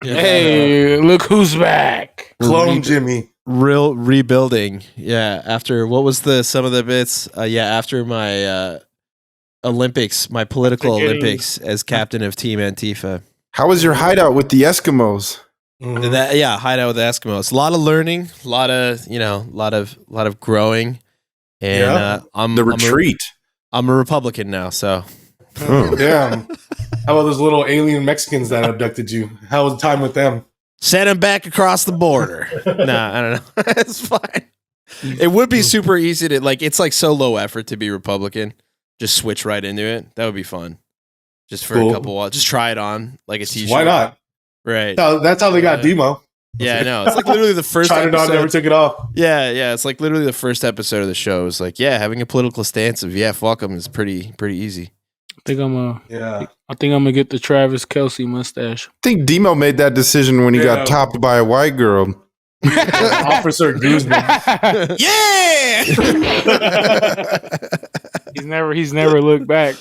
Hey, look who's back. Clone Jimmy. Real rebuilding. Yeah. After what was some of the bits? After my Olympics, my political Olympics as captain of Team Antifa. How was your hideout with the Eskimos? Mm-hmm. Hideout with the Eskimos. A lot of learning, a lot of growing, and I'm the retreat. I'm a Republican now, so. Damn. How about those little alien Mexicans that abducted you? How was the time with them? Send them back across the border. Nah, I don't know. It's fine. It would be super easy to it's like so low effort to be Republican. Just switch right into it. That would be fun. Just for a couple while. Just try it on like a t-shirt. Why not? Right. That's how they got Demo. Yeah, I know. It's like literally the first tried episode. It on, never took it off. Yeah. It's like literally the first episode of the show. It's like, having a political stance of fuck 'em is pretty easy. I think I'm gonna get the Travis Kelce mustache. I think Demo made that decision when he got topped by a white girl. Officer Guzman. Yeah. He's never looked back.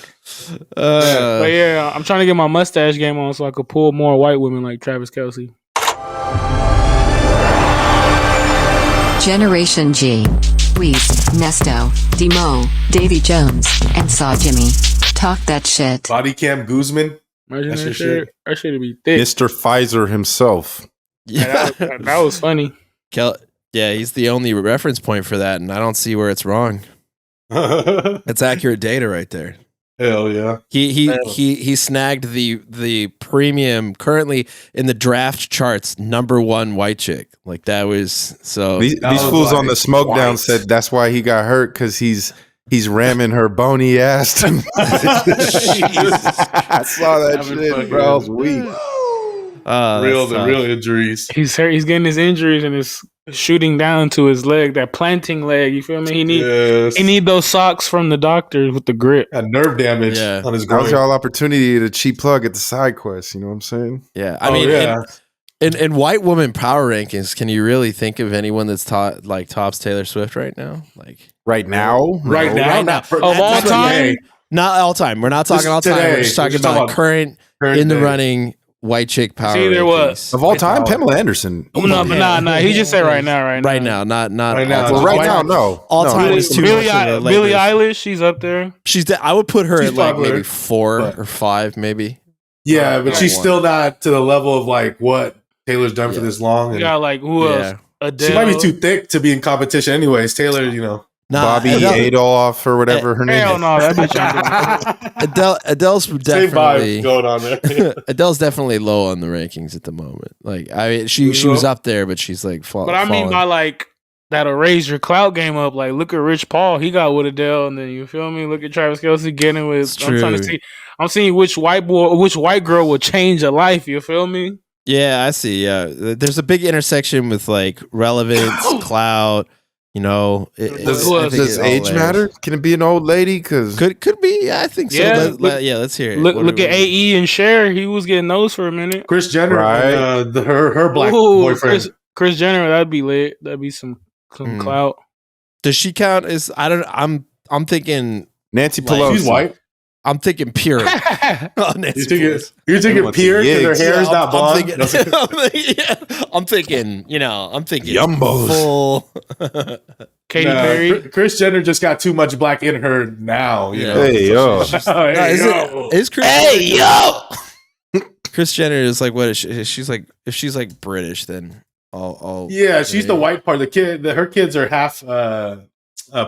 But I'm trying to get my mustache game on so I could pull more white women like Travis Kelce. Generation G. Weez, Nesto, Demo, Davy Jones, and Saw Jimmy. Talk that shit. Body cam Guzman. Imagine that shit. That shit would be thick. Mr. Pfizer himself. Yeah, that was funny. He's the only reference point for that, and I don't see where it's wrong. That's accurate data right there. Hell yeah. He snagged the premium currently in the draft charts #1 white chick. Like that was so. These fools on the smoke down said that's why he got hurt because he's ramming her bony ass. I saw that shit, bro. I was weak. Real injuries. He's hurt. He's getting his injuries and it's shooting down to his leg, that planting leg. You feel me? He need those socks from the doctor with the grip. Got nerve damage on his groin. That was y'all opportunity to cheap plug at the side quest. You know what I'm saying? Yeah, I mean, in white woman power rankings, can you really think of anyone that's tops Taylor Swift right now? Like right now, right now, of all time. Not all time. We're not talking all time. We're just talking about current in the running. White chick power. See, there was of all time, Pamela Anderson. No. He just said right now. Right now, not right now. Well, right now, no. All time is too Billie Eilish. She's up there. I would put her at maybe 4 or 5, maybe. Yeah, but she's still not to the level of what Taylor's done for this long. And who else? Adele. She might be too thick to be in competition, anyways. Taylor, Bobby Adolph or whatever her name is. No, that bitch. Same Adele's definitely vibe going on there. Adele's definitely low on the rankings at the moment. Like she was up there, but she's falling. But I mean by that'll raise your clout game up. Like look at Rich Paul, he got with Adele, and then you feel me. Look at Travis Kelce getting with. I'm seeing which white girl will change a life. You feel me? Yeah, I see. Yeah, there's a big intersection with relevance, clout. Does age matter? Can it be an old lady? Cause could be. Yeah, I think so. Let's hear it. Look at AE and Cher. He was getting those for a minute. Kris Jenner, right? Her black boyfriend. Kris Jenner, that'd be lit. That'd be some clout. Does she count as? I'm thinking Nancy Pelosi. She's white. I'm thinking pure. You're thinking pure because her hair is not blonde. I'm thinking Yumbos. Full. Katy Perry. Kris Jenner just got too much black in her now. Hey yo. Is Kris? Hey yo. Kris Jenner is what is she? She's if she's British, then I'll she's the white part. Her kids are half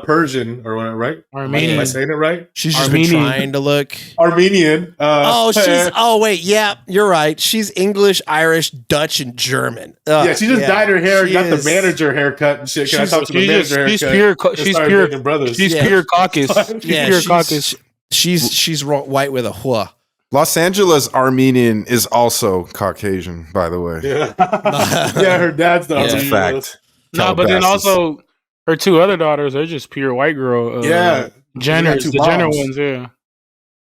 Persian or whatever, right? Armenian. Am I saying it right? She's just been trying to look Armenian. Wait, you're right. She's English, Irish, Dutch, and German. She just dyed her hair, got the manager haircut and shit. Can I talk to the manager haircut? She's pure caucus. Pure caucus. She's white with a hua. Los Angeles Armenian is also Caucasian, by the way. Yeah, her dad's the Armenian. That's a fact. No, but then also her two other daughters are just pure white girl. Jenner, the Jenner ones,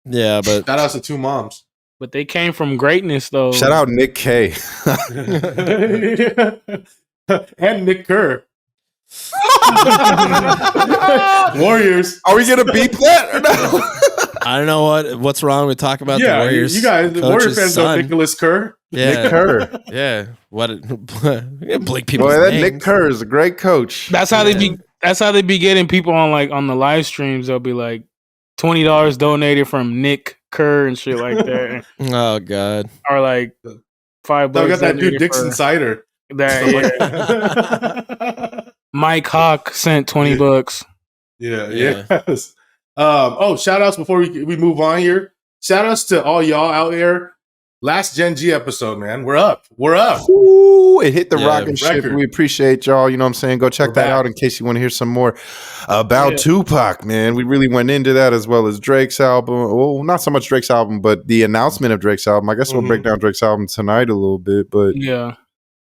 Yeah, but shout out to two moms. But they came from greatness, though. Shout out Nick K. And Nick Kerr. Warriors. Are we gonna beep that or no? I don't know what's wrong with talking about the Warriors. You guys, the Warrior fans know Nicholas Kerr. Yeah. Nick Kerr. Yeah. Blink people. Boy, that Nick Kerr is a great coach. That's how they be. That's how they be getting people on the live streams. They'll be like $20 donated from Nick Kerr and shit like that. Oh God. Or like $5. I got that dude Dixon Cider. Mike Hawk sent $20. Yeah. Shout outs before we move on here. Shout outs to all y'all out there. Last Gen G episode, man. We're up. Ooh, it hit the rockin' ship. record. We appreciate y'all. You know what I'm saying? Go check We're that back. out in case you want to hear some more about Tupac, man. We really went into that as well as Drake's album. Well, not so much Drake's album, but the announcement of Drake's album. I guess we'll break down Drake's album tonight a little bit. But Yeah.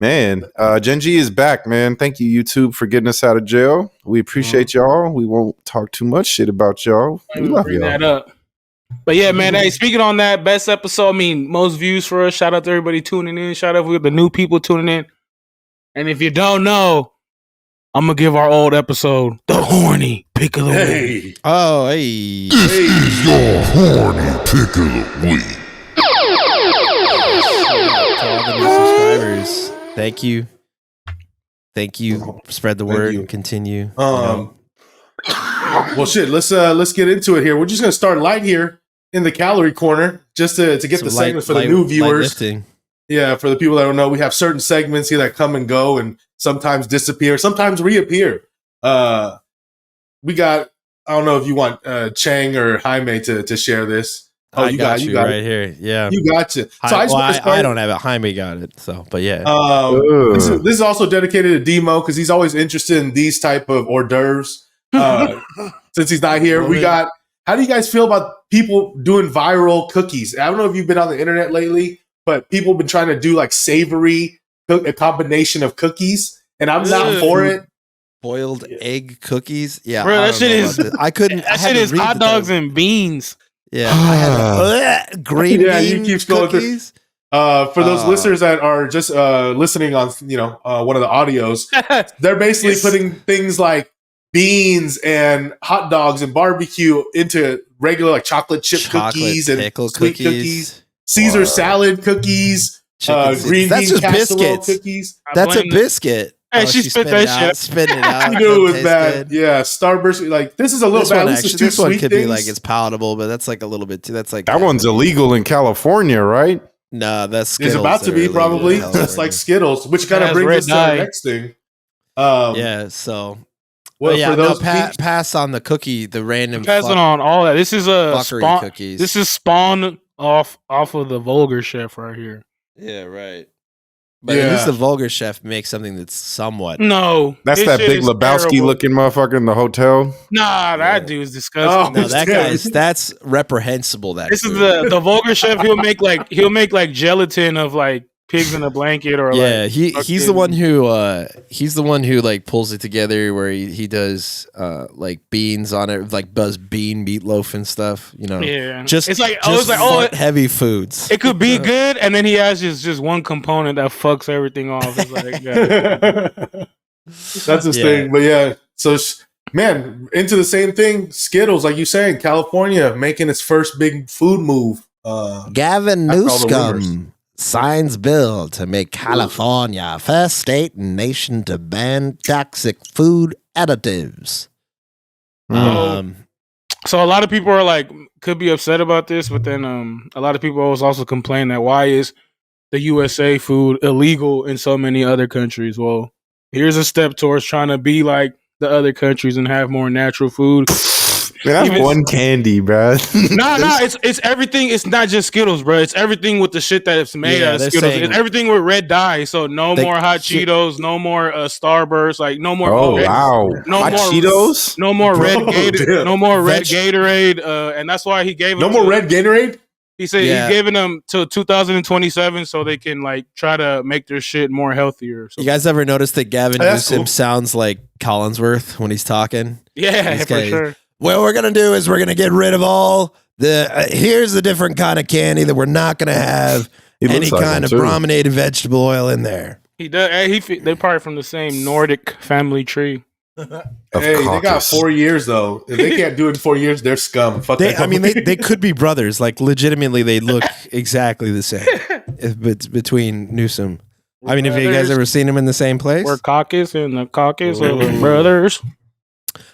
man, Gen G is back, man. Thank you, YouTube, for getting us out of jail. We appreciate y'all. We won't talk too much shit about y'all. We love Bring y'all. that up. But yeah, man. Hey, speaking on that best episode, I mean, most views for us. Shout out to everybody tuning in. Shout out to the new people tuning in. And if you don't know, I'm gonna give our old episode the horny pick of the week. Oh, hey. Your horny pick of the week. To all the new subscribers, thank you. Spread the word and continue. Well, shit. Let's get into it here. We're just gonna start light here in the calorie corner, just to get Some the segment for the new viewers. lifting. Yeah, for the people that don't know, we have certain segments here that come and go, and sometimes disappear, sometimes reappear. We got. I don't know if you want Chang or Jaime to share this. Oh, I got you right it. here. Yeah. You got you. So I don't have it. Jaime got it. So, but yeah. This is also dedicated to Demo because he's always interested in these type of hors d'oeuvres. Since he's not here, we got. How do you guys feel about people doing viral cookies? I don't know if you've been on the internet lately, but people have been trying to do like savory, a combination of cookies, and I'm not for it. Boiled egg cookies. Yeah, Bro, that shit is. I couldn't. That shit is hot dogs and beans. Yeah, I had green bean you keep scrolling through. cookies. For those listeners that are just listening on, one of the audios, they're basically putting things like beans and hot dogs and barbecue into regular like chocolate chip cookies and pickle sweet cookies, Caesar salad cookies, green That's bean just casserole biscuits. cookies. That's a biscuit. Hey, she spit that shit. Spit it out. You knew it was Tastes bad. good. Yeah, Starburst. Like this is a little This bad. one, This is actually, two this one sweet could things. be like it's palatable, but that's like a little bit too. That's like That one's illegal in California, right? Nah, that's Skittles It's about to that be are probably. illegal in That's like California. Skittles, which kind of has brings red us to our dye. next thing. Yeah. So, Well, yeah, for those pass on the cookie, the random Passing fuck- on all that. This is a fuckery spawn. cookies. This is spawned off of the Vulgar Chef right here. Yeah, right. But at least the Vulgar Chef makes something that's somewhat. No, That's this that shit Big is Lebowski terrible. looking motherfucker in the hotel. Nah, that dude's disgusting. Oh, No, that Yeah. that's reprehensible. That This is food. the Vulgar Chef. He'll make like gelatin of like pigs in a blanket or yeah. like He's the one who like pulls it together where he does like beans on it, like does bean meatloaf and stuff. You know, yeah. just it's like just heavy foods. it could be good, and then he has just one component that fucks everything off. It's like That's his thing. But yeah, so man, into the same thing. Skittles, like you saying, California making its first big food move. Gavin After all the Newsom signs bill to make California first state and nation to ban toxic food additives. So a lot of people are like could be upset about this, but then a lot of people also complain that why is the USA food illegal in so many other countries? Well, here's a step towards trying to be like the other countries and have more natural food. Man, that's one candy, bro. It's everything. It's not just Skittles, bro. It's everything with the shit that's made out of they're Skittles. saying- It's everything with red dye. So no more hot Cheetos, no more Starburst, like no more. Oh red, wow, no hot more Cheetos. no more red Bro, Gatorade, damn. no more red Gatorade, and that's why he gave No them more red Gatorade. He said Yeah. he's giving them till 2027 so they can like try to make their shit more healthier. So, You guys ever notice that Gavin That's Newsom cool. sounds like Collinsworth when he's talking? yeah, This for guy- sure. What we're gonna do is we're gonna get rid of all the. Here's a different kind of candy that we're not gonna have He any looks like kind him, of too. brominated vegetable oil in there. He does. They're probably from the same Nordic family tree. Hey, they got 4 years though. If they can't do it in 4 years, they're scum. Fuck that I mean, company. they could be brothers. Like, legitimately, they look exactly the same. If it's between Newsom. I mean, have you guys ever seen them in the same place? We're caucus and the caucus of the brothers.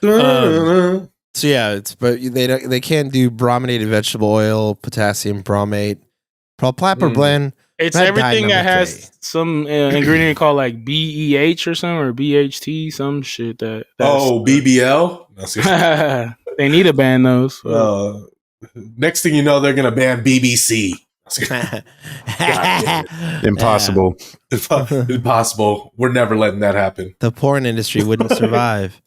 So yeah, but they can't do brominated vegetable oil, potassium bromate, propylapper blend. It's Red dye everything that number has 3. some ingredient called like BEH or something, or BHT, some shit that's BBL. they need to ban those. Next thing you know, they're gonna ban BBC. Impossible. Impossible. We're never letting that happen. The porn industry wouldn't survive.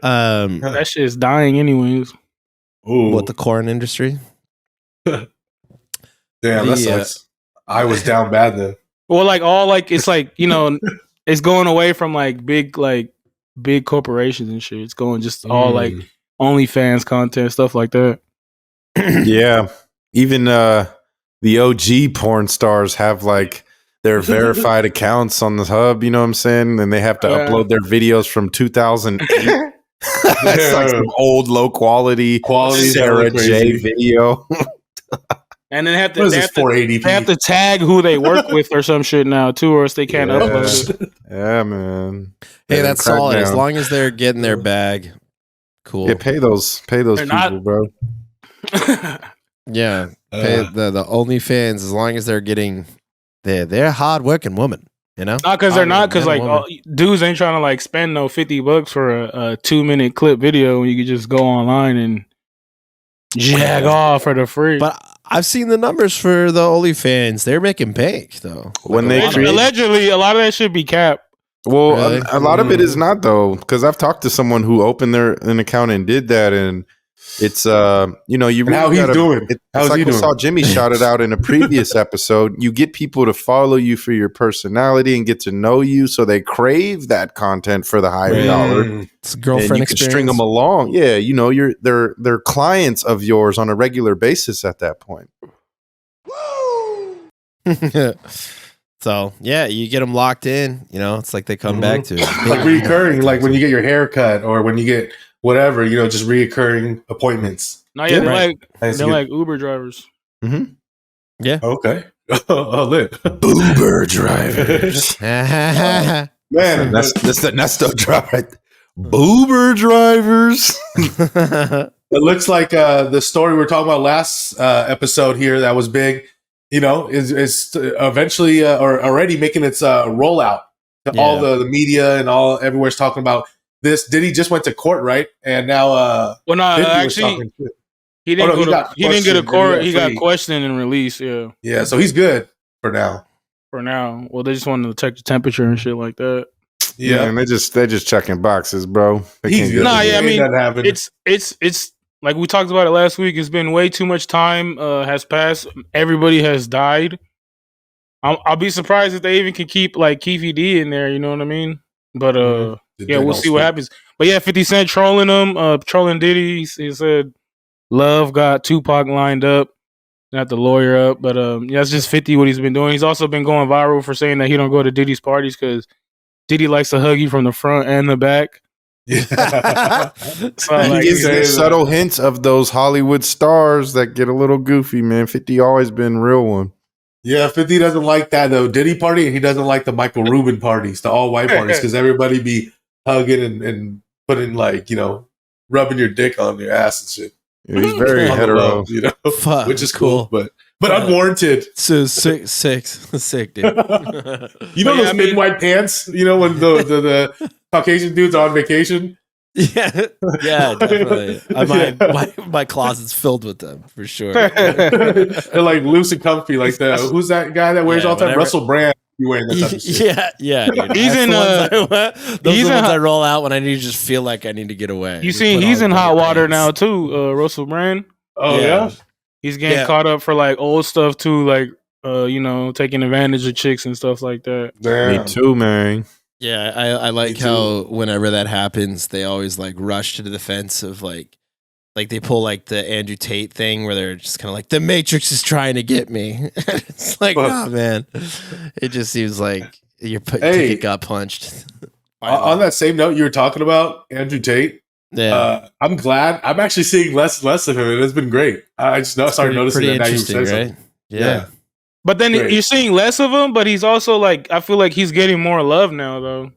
That shit is dying anyways. Ooh. What, the corn industry? Damn, that sucks. I was down bad then. Well, like it's like, you know, it's going away from like big corporations and shit. It's going just all like OnlyFans content, stuff like that. Yeah. Even the OG porn stars have like their verified accounts on the hub, you know what I'm saying? And they have to upload their videos from 2008. It's like some old low quality Sarah J video. And then they have to tag who they work with or some shit now too, or else they can't upload it. Yeah, man. Hey, that's solid. As long as they're getting their bag, cool. Yeah, pay those people, bro. Yeah, pay the OnlyFans as long as they're getting they're a hard working woman, you know. Not because they're not, because like dudes ain't trying to like spend no $50 for a 2-minute clip video when you could just go online and jag off for the free. But I've seen the numbers for the OnlyFans. They're making bank though. When they allegedly, a lot of that should be capped. Well, really? a lot of it is not though, because I've talked to someone who opened an account and did that, and it's you know, you really how he's doing. It's like we saw Jimmy shout it out in a previous episode. You get people to follow you for your personality and get to know you, so they crave that content for the higher dollar. It's a girlfriend experience. You can string them along. Yeah, you know, they're clients of yours on a regular basis at that point. So yeah, you get them locked in. You know, it's like they come back to it. Like reoccurring, like when you get your hair cut or when you get whatever, you know, just reoccurring appointments. No, yeah, they're like Uber drivers. Mm-hmm. Yeah. Okay. Lit. Uber drivers. Man, that's the Nesto drop right there. Boober drivers. It looks like the story we were talking about last episode here that was big, you know, is eventually or already making its rollout to all the media and all everywhere's talking about this. Diddy just went to court, right? And now well, no, actually he didn't get a court. He got questioned and released. Yeah. Yeah, so he's good for now. Well, they just wanted to check the temperature and shit like that. Yeah, and they're just checking boxes, bro. I mean, it's like we talked about it last week. It's been way too much time has passed. Everybody has died. I'll be surprised if they even can keep like Keefy D in there. You know what I mean? But yeah, we'll see what happens. But yeah, 50 Cent trolling him, trolling Diddy. He said Love got Tupac lined up, not the lawyer up. But yeah, it's just 50 what he's been doing. He's also been going viral for saying that he don't go to Diddy's parties because Diddy likes to hug you from the front and the back. Yeah. So, like, he gives subtle hints of those Hollywood stars that get a little goofy, man. 50 always been a real one. Yeah, 50 doesn't like that though Diddy party, and he doesn't like the Michael Rubin parties, the all white parties, because everybody be hugging and putting like, you know, rubbing your dick on your ass and shit. Yeah, he's very hetero, you know, which is cool, but unwarranted. So sick, dude. You know those thin white pants? You know when the Caucasian dudes are on vacation? Yeah, definitely. My closet's filled with them for sure. They're like loose and comfy, like who's that guy that wears all the time? Russell Brand. You wearing that type of shit. Yeah. Dude. He's in those are the ones I roll out when I need to just feel like I need to get away. You see, he's in hot water now too. Russell Brand. Oh yeah. He's getting caught up for like old stuff too, like you know, taking advantage of chicks and stuff like that. Damn. Me too, man. Yeah, I like how whenever that happens, they always like rush to the defense of like they pull like the Andrew Tate thing where they're just kind of like the Matrix is trying to get me. It's like, nah, man. It just seems like your ticket got punched. On that same note, you were talking about Andrew Tate. Yeah, I'm glad. I'm actually seeing less and less of him, and it's been great. I just started noticing that now you said right? something. Yeah. But then Great. you're seeing less of him, but he's also like, I feel like he's getting more love now, though.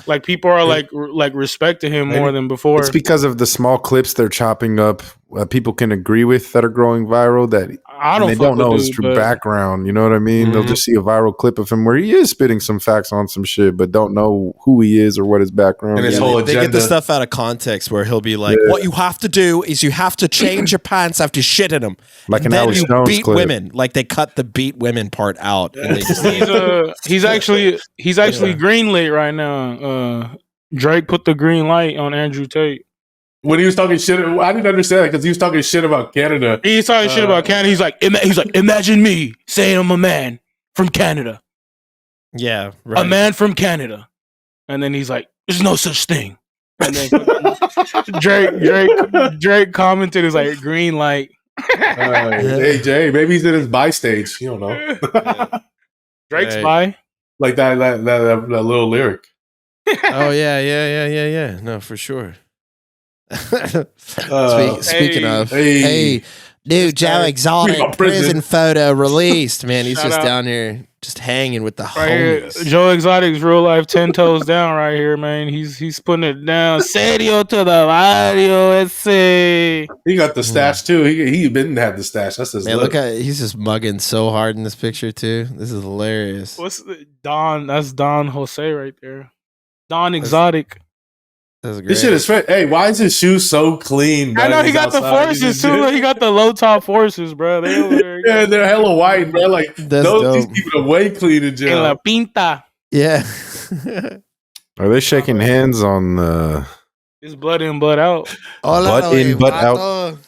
Like people are like respecting him more than before. It's because of the small clips they're chopping up. People can agree with that are going viral that they don't know his true background. You know what I mean? They'll just see a viral clip of him where he is spitting some facts on some shit, but don't know who he is or what his background and is. his whole agenda. They get the stuff out of context where he'll be like, "What you have to do is you have to change your pants after you shit in them, Like an then Alex you Jones beat clip. women." Like they cut the beat women part out. And they just he's actually greenlit right now. Drake put the green light on Andrew Tate. When he was talking shit, I didn't understand that because he was talking shit about Canada. He's talking shit about Canada. He's like, imagine me saying I'm a man from Canada. Yeah, right. A man from Canada. And then he's like, there's no such thing. And then Drake commented, is like, green light. Hey, Jay, maybe he's in his buy stage. You don't know. Drake's buy? Like that little lyric. Oh, yeah. No, for sure. Speaking of, hey, new Joe Exotic prison photo released. Man, he's just down here, just hanging with the homies. Joe Exotic's real life 10 toes down right here, man. He's putting it down. Serio to the barrio, esse. He got the stash too. He didn't have the stash. That's his. Man, look at he's just mugging so hard in this picture too. This is hilarious. What's the Don? That's Don Jose right there. Don Exotic. That's great. This shit is great. Hey, why is his shoes so clean? I know he got the forces too. He got the low top forces, bro. They over there. Yeah, they're hella white, bro. Like these people are way clean in jail. En la pinta. Yeah. Are they shaking hands on the? It's blood in, blood out. Butt in, butt out.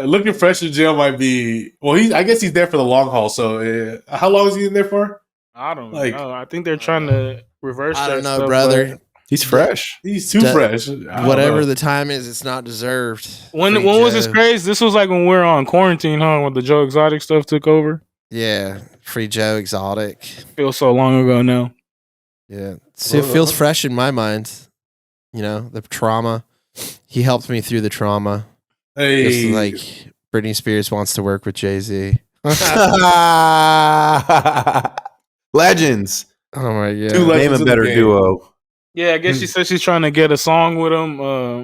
Looking fresh in jail might be. Well, I guess he's there for the long haul. So, how long is he in there for? I don't know. I think they're trying to reverse. I don't know, stuff, brother. He's fresh. He's too fresh. Whatever the time is, it's not deserved. When was this crazy? This was like when we were on quarantine, huh? When the Joe Exotic stuff took over. Yeah, free Joe Exotic. Feels so long ago now. Yeah, it feels fresh in my mind. You know, the trauma. He helped me through the trauma. Hey, just like Britney Spears wants to work with Jay Z. Legends. Oh my god! Name a better duo. Yeah, I guess she said she's trying to get a song with him.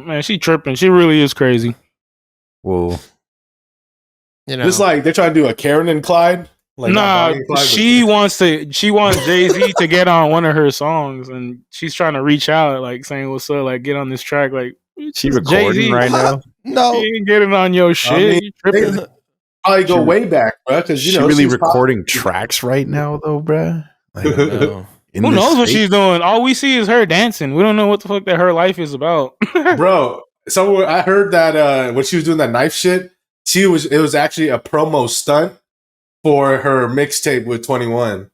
Man, she tripping. She really is crazy. Whoa. You know, it's like they're trying to do a Karen and Clyde. Like Clyde, she wants Jay Z to get on one of her songs, and she's trying to reach out, like saying, "What's up? Like, get on this track." Like, she recording Jay-Z right now. No, she ain't getting on your shit. I mean, probably go way back, bro. Because she really recording tracks right now, though, bro. I don't know. Who knows what she's doing? All we see is her dancing. We don't know what the fuck that her life is about. Bro, I heard that when she was doing that knife shit, it was actually a promo stunt for her mixtape with 21.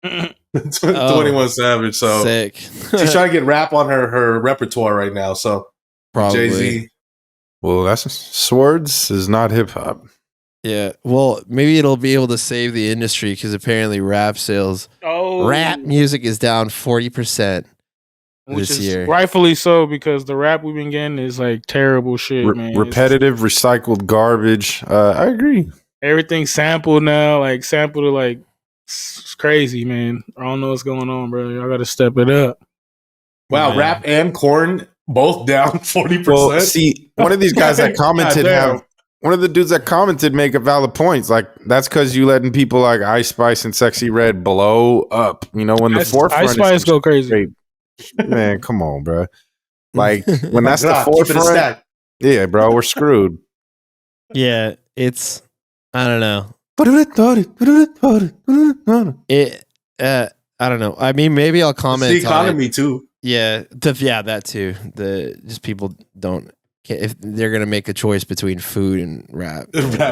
21 Savage. So sick. She's trying to get rap on her repertoire right now. So probably Jay-Z. Well, that's Swords is not hip hop. Yeah, well, maybe it'll be able to save the industry because apparently rap music is down 40% this year. Rightfully so, because the rap we've been getting is like terrible shit, man. Repetitive, recycled garbage. I agree. Everything's sampled now, like sampled to like it's crazy, man. I don't know what's going on, bro. Y'all got to step it up. Wow, rap and corn both down 40%. Well, see, one of these guys that commented one of the dudes that commented make a valid points. Like, that's because you letting people like Ice Spice and Sexy Red blow up. You know, when the forefront Ice Spice go crazy. Man, come on, bro. Like, when that's the forefront. Yeah, bro, we're screwed. Yeah, it's, I don't know. I don't know. I mean, maybe I'll comment. It's the economy too. Yeah, that too. Just people don't. If they're gonna make a choice between food and rap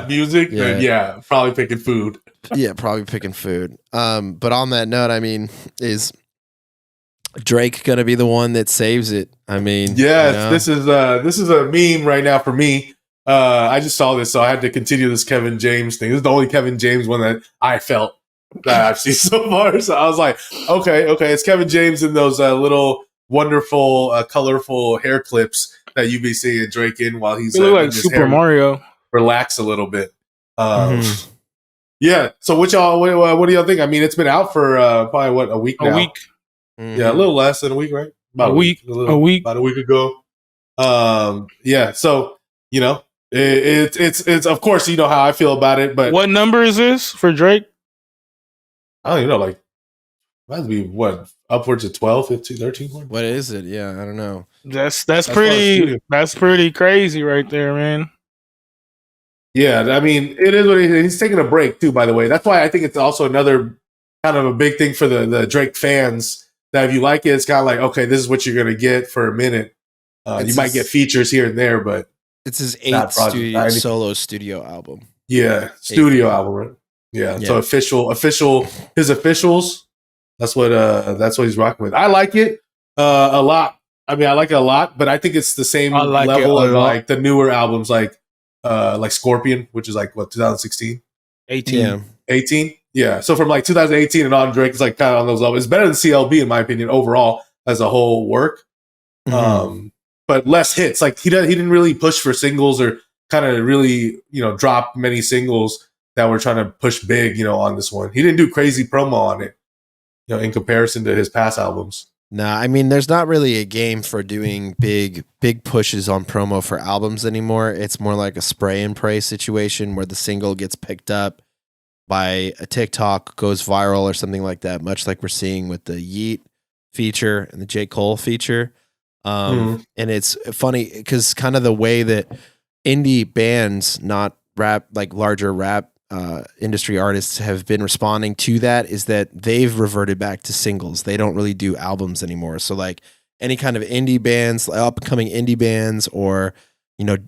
music, then probably picking food. Yeah, probably picking food. But on that note, I mean, is Drake gonna be the one that saves it? I mean, yes, you know? This is a meme right now for me. I just saw this, so I had to continue this Kevin James thing. This is the only Kevin James one that I felt that I've seen so far. So I was like, okay, it's Kevin James in those little wonderful, colorful hair clips that you be seeing Drake in while he's look like Super Mario. Relax a little bit. Yeah. So what do y'all think? I mean, it's been out for probably a week now. A week. Yeah, a little less than a week, right? About a week. About a week ago. Yeah. So it's of course you know how I feel about it, but what number is this for Drake? I don't even know. Like, might be what upwards of 12, 15, 13. What is it? Yeah, I don't know. That's pretty crazy right there, man. Yeah, I mean, it is what it is. He's taking a break too, by the way. That's why I think it's also another kind of a big thing for the Drake fans. That if you like it, it's kind of like, okay, this is what you're going to get for a minute. You might get features here and there, but it's his 8th solo studio album. Yeah, studio album, right? Yeah. So his officials. That's what he's rocking with. I like it a lot. I mean, I like it a lot, but I think it's the same level of like the newer albums, like Scorpion, which is like what 2016, 18. Yeah. So from like 2018 and on, Drake is like kind of on those levels. It's better than CLB in my opinion overall as a whole work. But less hits. Like he didn't really push for singles or kind of really drop many singles that were trying to push big on this one. He didn't do crazy promo on it in comparison to his past albums. Nah, I mean, there's not really a game for doing big pushes on promo for albums anymore. It's more like a spray and pray situation where the single gets picked up by a TikTok, goes viral or something like that, much like we're seeing with the Yeet feature and the J. Cole feature. And it's funny because kind of the way that indie bands, not rap, like larger rap industry artists have been responding to that is that they've reverted back to singles. They don't really do albums anymore. So like any kind of indie bands, up and coming indie bands or,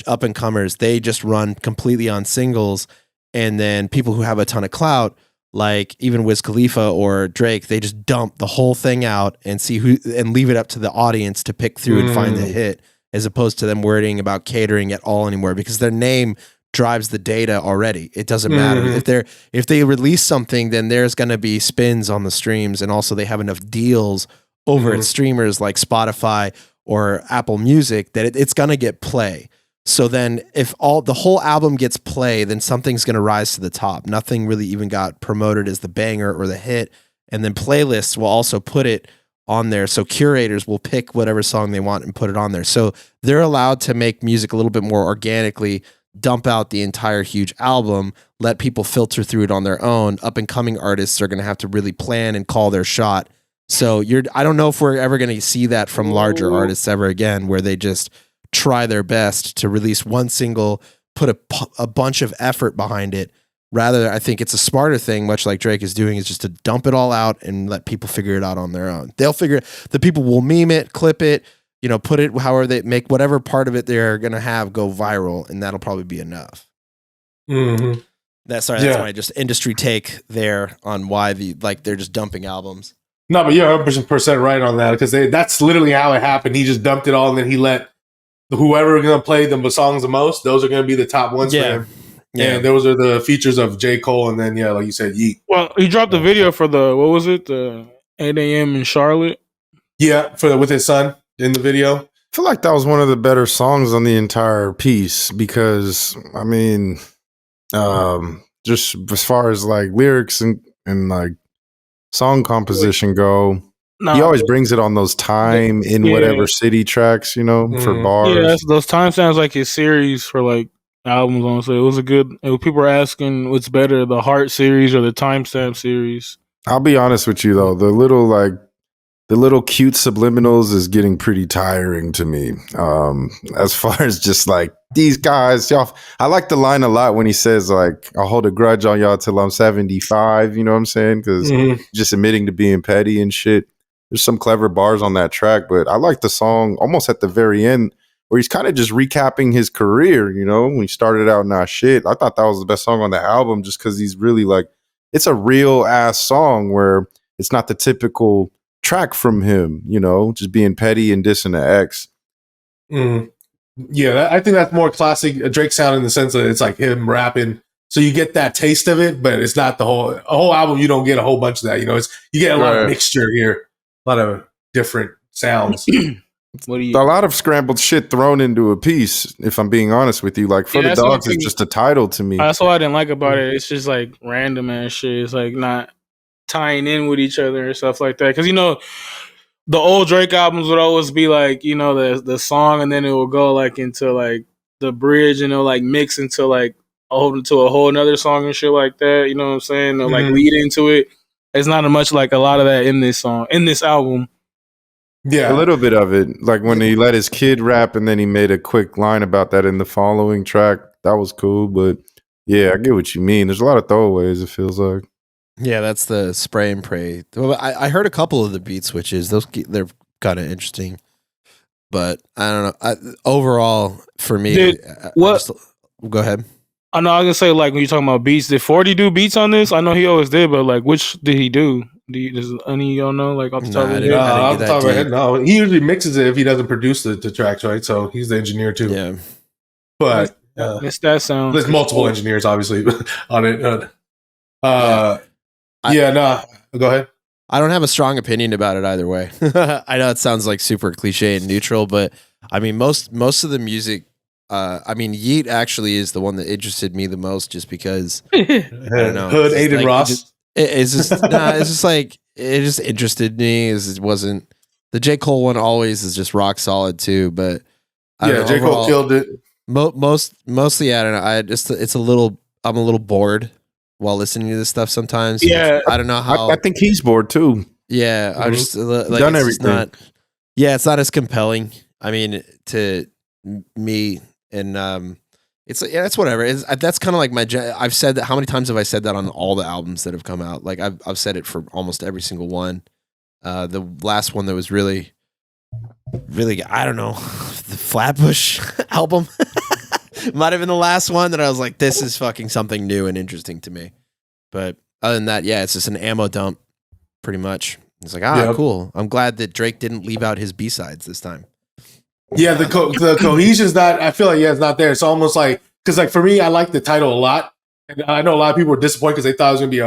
up and comers, they just run completely on singles. And then people who have a ton of clout, like even Wiz Khalifa or Drake, they just dump the whole thing out and and leave it up to the audience to pick through and find the hit, as opposed to them worrying about catering at all anymore because their name drives the data already. It doesn't matter if they release something, then there's going to be spins on the streams, and also they have enough deals over at streamers like Spotify or Apple Music that it's going to get play. So then if the whole album gets play, then something's going to rise to the top. Nothing really even got promoted as the banger or the hit. And then playlists will also put it on there. So curators will pick whatever song they want and put it on there. So they're allowed to make music a little bit more organically, dump out the entire huge album, let people filter through it on their own. Up and coming artists are going to have to really plan and call their shot. So I don't know if we're ever going to see that from larger artists ever again, where they just try their best to release one single, put a bunch of effort behind it. Rather, I think it's a smarter thing, much like Drake is doing, is just to dump it all out and let people figure it out on their own. They'll the people will meme it, clip it, put it however they make whatever part of it they're going to have go viral, and that'll probably be enough. That's my just industry take there on why they're just dumping albums. No, but you're 100% right on that because that's literally how it happened. He just dumped it all and then he let whoever are going to play the songs the most, those are going to be the top ones for him. Yeah. And those are the features of J. Cole and then, like you said, Yeet. Well, he dropped the video for the 8 a.m. in Charlotte? Yeah, with his son in the video. I feel like that was one of the better songs on the entire piece because, I mean, just as far as like lyrics and like song composition go, he always brings it on those time in whatever city tracks, for bars. Yeah, those time sounds like his series for like albums on. So it was people were asking what's better, the Heart series or the Timestamp series. I'll be honest with you though, the little cute subliminals is getting pretty tiring to me. As far as just like these guys, y'all, I like the line a lot when he says like, I'll hold a grudge on y'all till I'm 75. You know what I'm saying? Because just admitting to being petty and shit. There's some clever bars on that track, but I like the song almost at the very end where he's kind of just recapping his career, when he started out not shit. I thought that was the best song on the album just because he's really like, it's a real ass song where it's not the typical track from him, just being petty and dissing the ex. Yeah, I think that's more classic Drake sound in the sense that it's like him rapping so you get that taste of it, but it's not a whole album. You don't get a whole bunch of that. You get a lot of mixture here, a lot of different sounds. A lot of scrambled shit thrown into a piece, if I'm being honest with you. Like, For the Dogs is just a title to me. That's what I didn't like about it. It's just like random ass shit. It's like not tying in with each other and stuff like that. Because, the old Drake albums would always be like, the song, and then it will go like into like the bridge, and it'll like mix into like a whole nother song and shit like that. You know what I'm saying? They'll like lead into it. It's not much like a lot of that in this album. Yeah, a little bit of it, like when he let his kid rap and then he made a quick line about that in the following track. That was cool, but yeah, I get what you mean. There's a lot of throwaways, it feels like. Yeah, that's the spray and pray. Well, I heard a couple of the beat switches. They're kind of interesting, but I don't know. Overall, for me, go ahead. I know I was gonna say, like, when you're talking about beats, did 40 do beats on this? I know he always did, but like, which did he do? Does any of y'all know? Like, off the top of your head? No, he usually mixes it if he doesn't produce the tracks, right? So he's the engineer too. Yeah, but it's that sound. There's multiple engineers, obviously, on it. Go ahead. I don't have a strong opinion about it either way. I know it sounds like super cliche and neutral, but I mean, most of the music. Yeet actually is the one that interested me the most, just because I don't know. Hood, Aiden Ross. It's just like it just interested me. It wasn't the J. Cole one. Always is just rock solid too, but J. Cole killed it. Mostly, I don't know. I'm a little bored while listening to this stuff sometimes. Yeah, I don't know how. I think he's bored too. Yeah, I just like done everything. It's not as compelling. I mean, to me. And it's whatever. That's kind of like I've said that. How many times have I said that on all the albums that have come out? Like I've said it for almost every single one. The last one that was really, really, I don't know, the Flatbush album might have been the last one that I was like, this is fucking something new and interesting to me. But other than that, yeah, it's just an ammo dump, pretty much. It's like, cool. I'm glad that Drake didn't leave out his B-sides this time. Yeah, the cohesion's not. I feel like it's not there. It's almost like, because like for me, I like the title a lot, and I know a lot of people were disappointed because they thought it was gonna be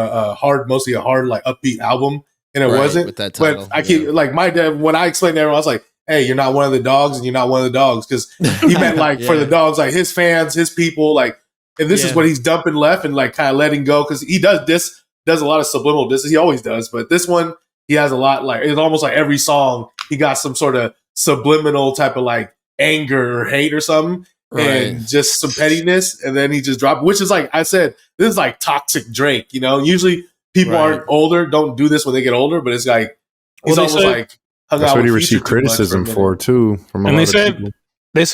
mostly a hard like upbeat album, and it wasn't. With that title, but I keep like my dad when I explained to everyone, I was like, "Hey, you're not one of the dogs, and you're not one of the dogs," because he meant like for the dogs, like his fans, his people, like, and this is what he's dumping left and like kind of letting go, because he does a lot of subliminal disses. He always does, but this one he has a lot. Like it's almost like every song he got some sort of subliminal type of like anger or hate or something, and just some pettiness, and then he just dropped, which is like I said, this is like toxic Drake. Usually people aren't older, don't do this when they get older, but it's like he's almost like hung that's out what with he received criticism for too. From and they said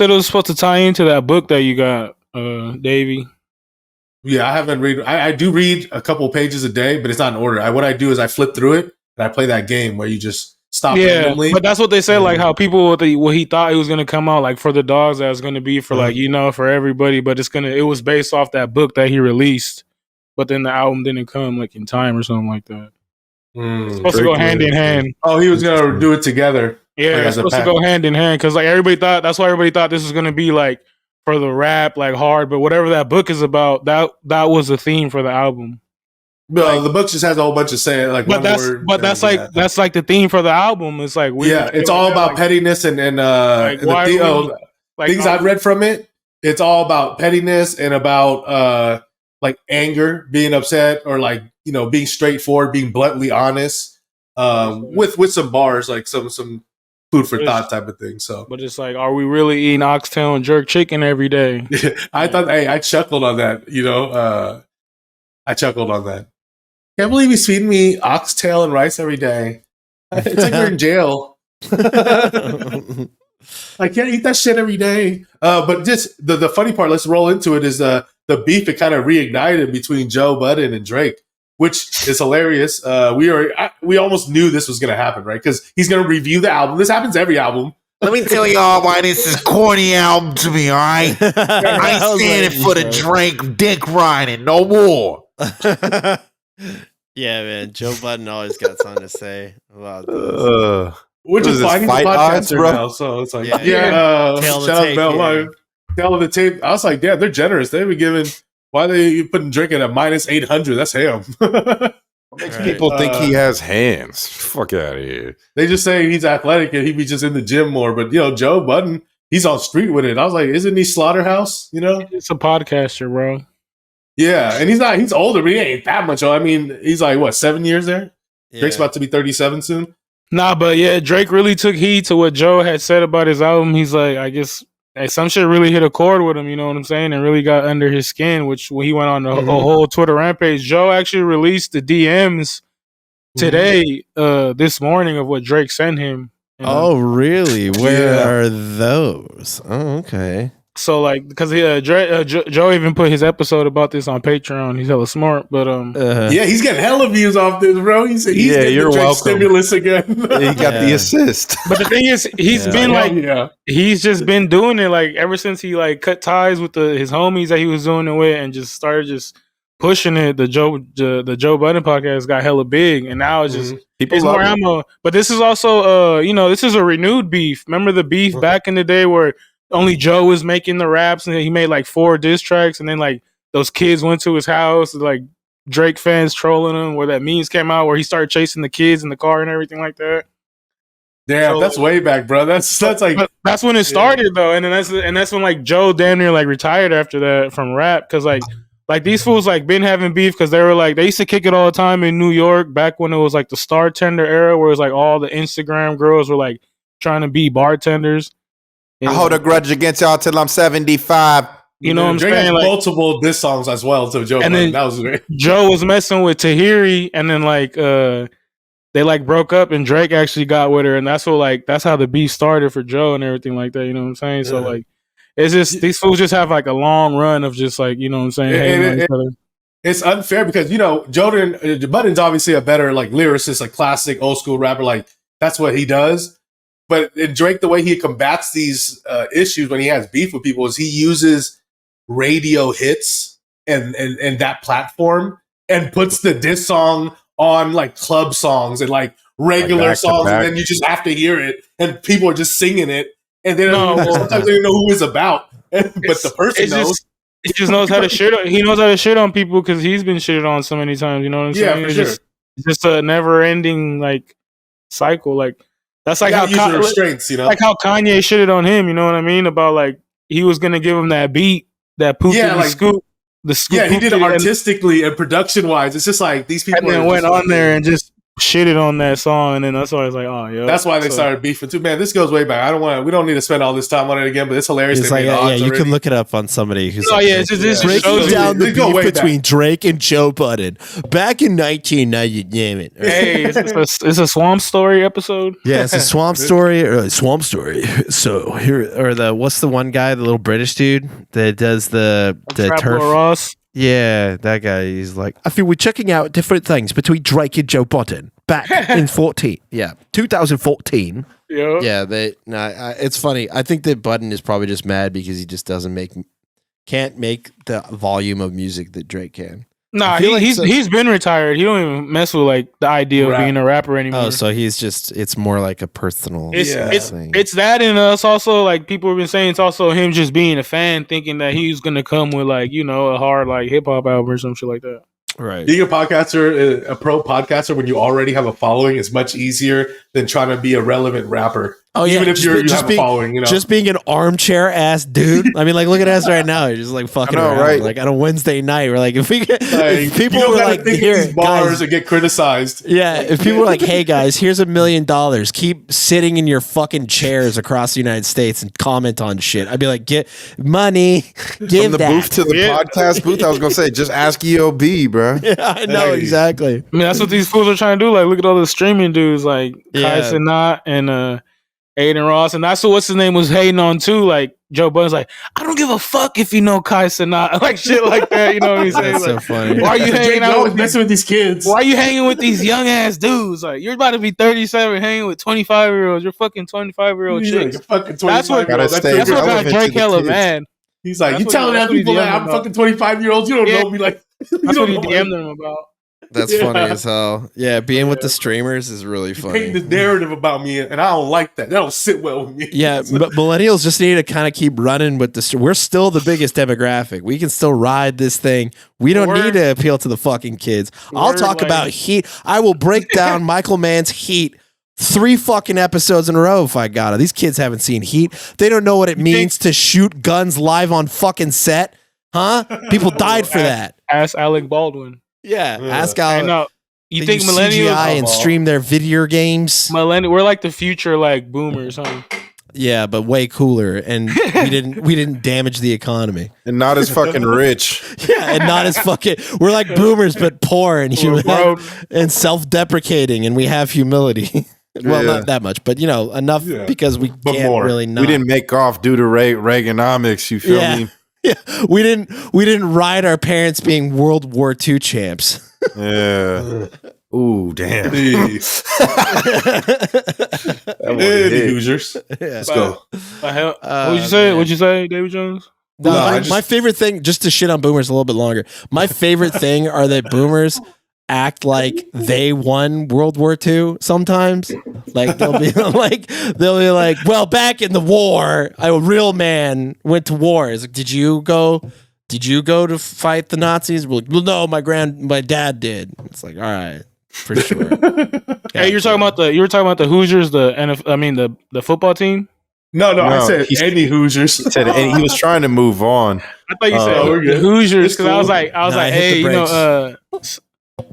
it was supposed to tie into that book that you got, Davey. Yeah, I haven't read. I do read a couple pages a day, but it's not in order. What I do is I flip through it and I play that game where you just stop randomly. But that's what they said, like how people what he thought it was gonna come out like for the dogs, that was gonna be for like for everybody, but it was based off that book that he released, but then the album didn't come like in time or something like that. It's supposed to go hand in hand. Oh, he was gonna do it together. Yeah, like it's supposed to go hand in hand, because like that's why everybody thought this was gonna be like for the rap, like hard, but whatever that book is about, that was the theme for the album. Well, the book just has a whole bunch of saying like one word. But that's like the theme for the album. It's like it's all about pettiness and things I've read from it. It's all about pettiness and about like anger, being upset, or like being straightforward, being bluntly honest, with some bars, like some food for thought type of thing. So, but it's like, are we really eating oxtail and jerk chicken every day? I thought, I chuckled on that. I chuckled on that. Can't believe he's feeding me oxtail and rice every day. It's like we're in jail. I can't eat that shit every day. But just the funny part, let's roll into it, is the beef it kind of reignited between Joe Budden and Drake, which is hilarious. We almost knew this was going to happen, right? Because he's going to review the album. This happens every album. Let me tell y'all why this is corny album to me, all right? I ain't standing for the Drake dick riding no more. Yeah, man. Joe Budden always got something to say about this. We're just finding the podcaster now, so it's like, shout out Bell, tell the tape. I was like, yeah, they're generous. They've been giving Why are they putting Drake at a -800? That's him. What makes people think he has hands? Fuck out of here. They just say he's athletic and he be just in the gym more. But Joe Budden, he's on street with it. I was like, isn't he Slaughterhouse? It's a podcaster, bro. Yeah, and he's older, but he ain't that much old. I mean, he's like, what, 7 years there? Yeah. Drake's about to be 37 soon. Nah, but yeah, Drake really took heed to what Joe had said about his album. He's like, I guess some shit really hit a chord with him, you know what I'm saying? And really got under his skin, which when he went on a whole Twitter rampage, Joe actually released the DMs today, this morning, of what Drake sent him. Oh, really? Where are those? Oh, okay. So like, because Joe even put his episode about this on Patreon. He's hella smart, but yeah, he's getting hella views off this, bro. He's getting you're the Drake welcome. stimulus again. He got the assist. But the thing is, he's been he's just been doing it like ever since he like cut ties with his homies that he was doing it with, and just started just pushing it. The Joe Budden podcast got hella big, and now it's just it's more ammo. But this is also this is a renewed beef. Remember the beef back in the day where only Joe was making the raps, and he made like 4 diss tracks, and then like those kids went to his house, like Drake fans trolling him, where that memes came out where he started chasing the kids in the car and everything like that. Damn, so, that's way back, bro. That's like that's when it started though, and then that's when like Joe damn near like retired after that from rap, because like these fools like been having beef because they were like they used to kick it all the time in New York back when it was like the Star Tender era, where it was like all the Instagram girls were like trying to be bartenders. I hold a grudge against y'all till I'm 75. You know what I'm Drake saying? had like, multiple diss songs as well to Joe. And then that was great. Joe was messing with Tahiri, and then like they like broke up, and Drake actually got with her, and that's how the beef started for Joe and everything like that. You know what I'm saying? Yeah. So like it's just these fools just have like a long run of just like, you know what I'm saying? It's unfair because Budden's obviously a better like lyricist, like classic old school rapper. Like that's what he does. But in Drake, the way he combats these issues when he has beef with people is he uses radio hits and that platform and puts the diss song on like club songs and like regular songs, and then you just have to hear it, and people are just singing it, and then sometimes they don't know who it's about, but the person knows. He just knows how to shit. He knows how to shit on people because he's been shitted on so many times. You know what I'm saying? Yeah, for sure. It's just a never-ending like cycle. Like that's like how restraints, like how Kanye shitted on him. You know what I mean? About like he was gonna give him that beat, that poop, scoop. The scoop. Yeah, he did it artistically and production-wise. It's just like these people. And then went on there and just shitted on that song, and then that's why I was like, oh yeah. That's why they started beefing too. Man, this goes way back. We don't need to spend all this time on it again, but it's hilarious. It's like, you can look it up on somebody who's it's breaking down the beef between Drake and Joe Budden back in 1990. Damn it! Hey, it's a Swamp Story episode. Yeah, it's a Swamp Story. Swamp Story. So here, or what's the one guy, the little British dude that does the turf? Ross. Yeah, that guy. He's like, I feel we're checking out different things between Drake and Joe Budden back in 2014. Yeah, it's funny. I think that Budden is probably just mad because he just can't make the volume of music that Drake can. Nah, he's been retired. He don't even mess with like the idea of being a rapper anymore. Oh, so it's more like a personal thing. It's that, and it's also like people have been saying it's also him just being a fan, thinking that he's gonna come with like, you know, a hard like hip hop album or some shit like that. Right. Being a podcaster, a pro podcaster, when you already have a following, is much easier than trying to be a relevant rapper. Oh yeah, even if you have a following, you know, just being an armchair ass dude. I mean, like, look at us right now. You're just like fucking around, right? Like on a Wednesday night, we're like, if people were like, here, these bars and get criticized. Yeah, if people were like, hey guys, here's $1 million, keep sitting in your fucking chairs across the United States and comment on shit, I'd be like, get money, give from the booth to the podcast booth. I was gonna say, just ask EOB, bro. Yeah, I know exactly. I mean, that's what these fools are trying to do. Like, look at all the streaming dudes, like Kai Cenat and Aiden Ross, and that's what's his name was hating on too. Like Joe Budden's like, I don't give a fuck if you know Kai Cenat, like shit like that. You know what he's saying? That's like, so funny. Why are you hanging out with messing with these kids? Why are you hanging with these young ass dudes? Like you're about to be 37, hanging with 25-year-olds. You're fucking 25-year-old chicks. That's what got Drake hella mad. He's like, you telling that people that I'm fucking 25-year-olds? You don't know me. Like that's what he DM'd them about. That's funny as hell. Yeah, being with the streamers is really Paint funny. this narrative about me, and I don't like that. That don't sit well with me. Yeah, but millennials just need to kind of keep running with the. We're still the biggest demographic. We can still ride this thing. We don't need to appeal to the fucking kids. I'll talk about Heat. I will break down Michael Mann's Heat 3 fucking episodes in a row if I got it. These kids haven't seen Heat. They don't know what it means to shoot guns live on fucking set. Huh? People died for that. Ask Alec Baldwin. Yeah, ask Alec. No, you think use millennials CGI and stream their video games? We're like the future, like boomers, huh? Yeah, but way cooler, and we didn't damage the economy, and not as fucking rich. Yeah, and not as fucking. We're like boomers, but poor and and self-deprecating, and we have humility. Well, not that much, but enough because we can't really not. We didn't make off due to Reaganomics. You feel me? Yeah, we didn't ride our parents being World War II champs. Yeah. Ooh, damn. The Hoosiers. Let's go. What'd you say, David Jones? No, my favorite thing, just to shit on boomers a little bit longer. My favorite thing are that boomers act like they won World War II sometimes. Like they'll be like, well, back in the war, a real man went to war. It's like, did you go to fight the Nazis? Well, no, my dad did. It's like, all right, for sure. Hey, you were talking about the Hoosiers, the football team? No, I said any Hoosiers. He said he was trying to move on. I thought you said the Hoosiers because I was like, hey,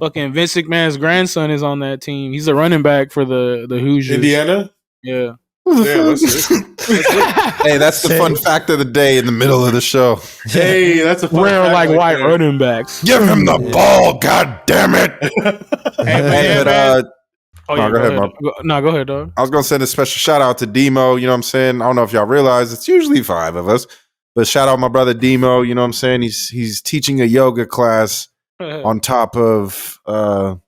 fucking Vince McMahon's grandson is on that team. He's a running back for the Hoosiers. Indiana? Yeah. That's it. Hey, that's the fun fact of the day in the middle of the show. Hey, that's a fun We're fact like right white there. running backs. Give him the ball, god damn it. Go ahead, Bob. Go ahead, dog. I was gonna send a special shout out to Demo, you know what I'm saying? I don't know if y'all realize it's usually 5 of us, but shout out my brother Demo, you know what I'm saying? He's teaching a yoga class on top of Mount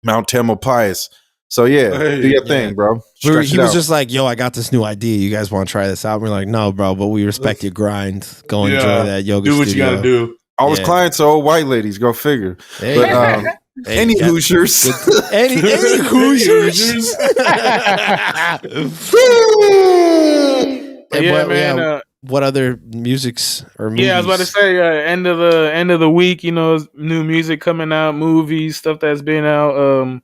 Tamalpais. So yeah, do your thing, bro. He was just like, yo, I got this new idea. You guys want to try this out? And we're like, no, bro, but we respect your grind. Go enjoy that yoga Do what studio. you gotta do. All his clients are old white ladies, go figure. But any Hoosiers. Any Hoosiers. What other musics or movies? Yeah, I was about to say end of the week, new music coming out, movies, stuff that's been out.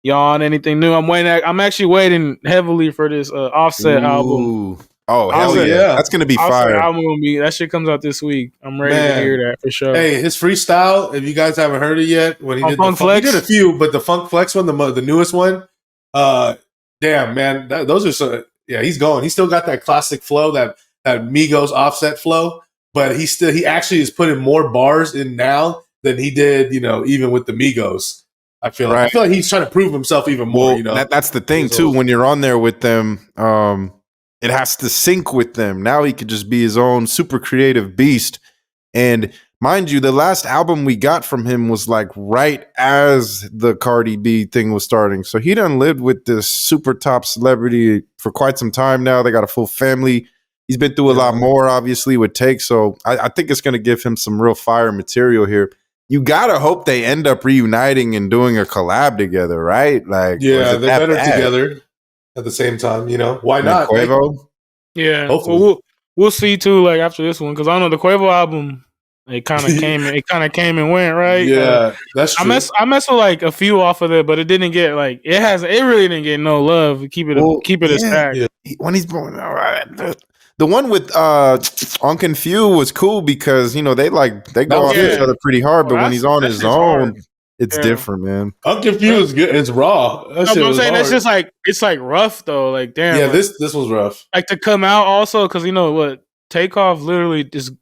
Y'all on anything new? I'm actually waiting heavily for this Offset album. Oh, hell yeah. That's gonna be fire. Album that shit comes out this week. I'm ready to hear that for sure. Hey, his freestyle, if you guys haven't heard it yet, when he did Funk Flex? he did a few, but the Funk Flex one, the newest one, damn man, those are so. Yeah, he's going. He still got that classic flow, that Migos Offset flow, but he actually is putting more bars in now than he did, even with the Migos. I feel like he's trying to prove himself even more. That's the thing too. When you're on there with them, it has to sync with them. Now he could just be his own super creative beast. And mind you, the last album we got from him was like right as the Cardi B thing was starting. So he done lived with this super top celebrity for quite some time now. They got a full family. He's been through a lot more, obviously, with Take. So I think it's going to give him some real fire material here. You gotta hope they end up reuniting and doing a collab together, right? Like, yeah, they're better together at the same time. Why not? Quavo? Yeah, hopefully. We'll see too. Like after this one, because I know the Quavo album, it kind of came and went, right? Yeah, that's true. I messed with like a few off of it, but it didn't get like it really didn't get no love. Keep it a stack. Yeah. When he's born, all right. The one with Uncle Few was cool because they go off each other pretty hard, but when he's on his own, it's different, man. Uncle Few is good. It's raw. I'm saying that's just like it's like rough though. Like damn. Yeah, this was rough. Like to come out also because what Takeoff literally is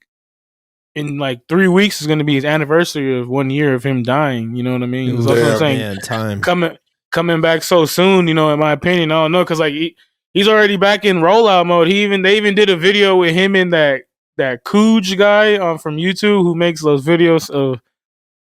in like 3 weeks is going to be his anniversary of 1 year of him dying. You know what I mean? That's what I'm saying. Man, time coming back so soon. In my opinion, I don't know because like. He's already back in rollout mode. They even did a video with him and that Cooge guy from YouTube who makes those videos of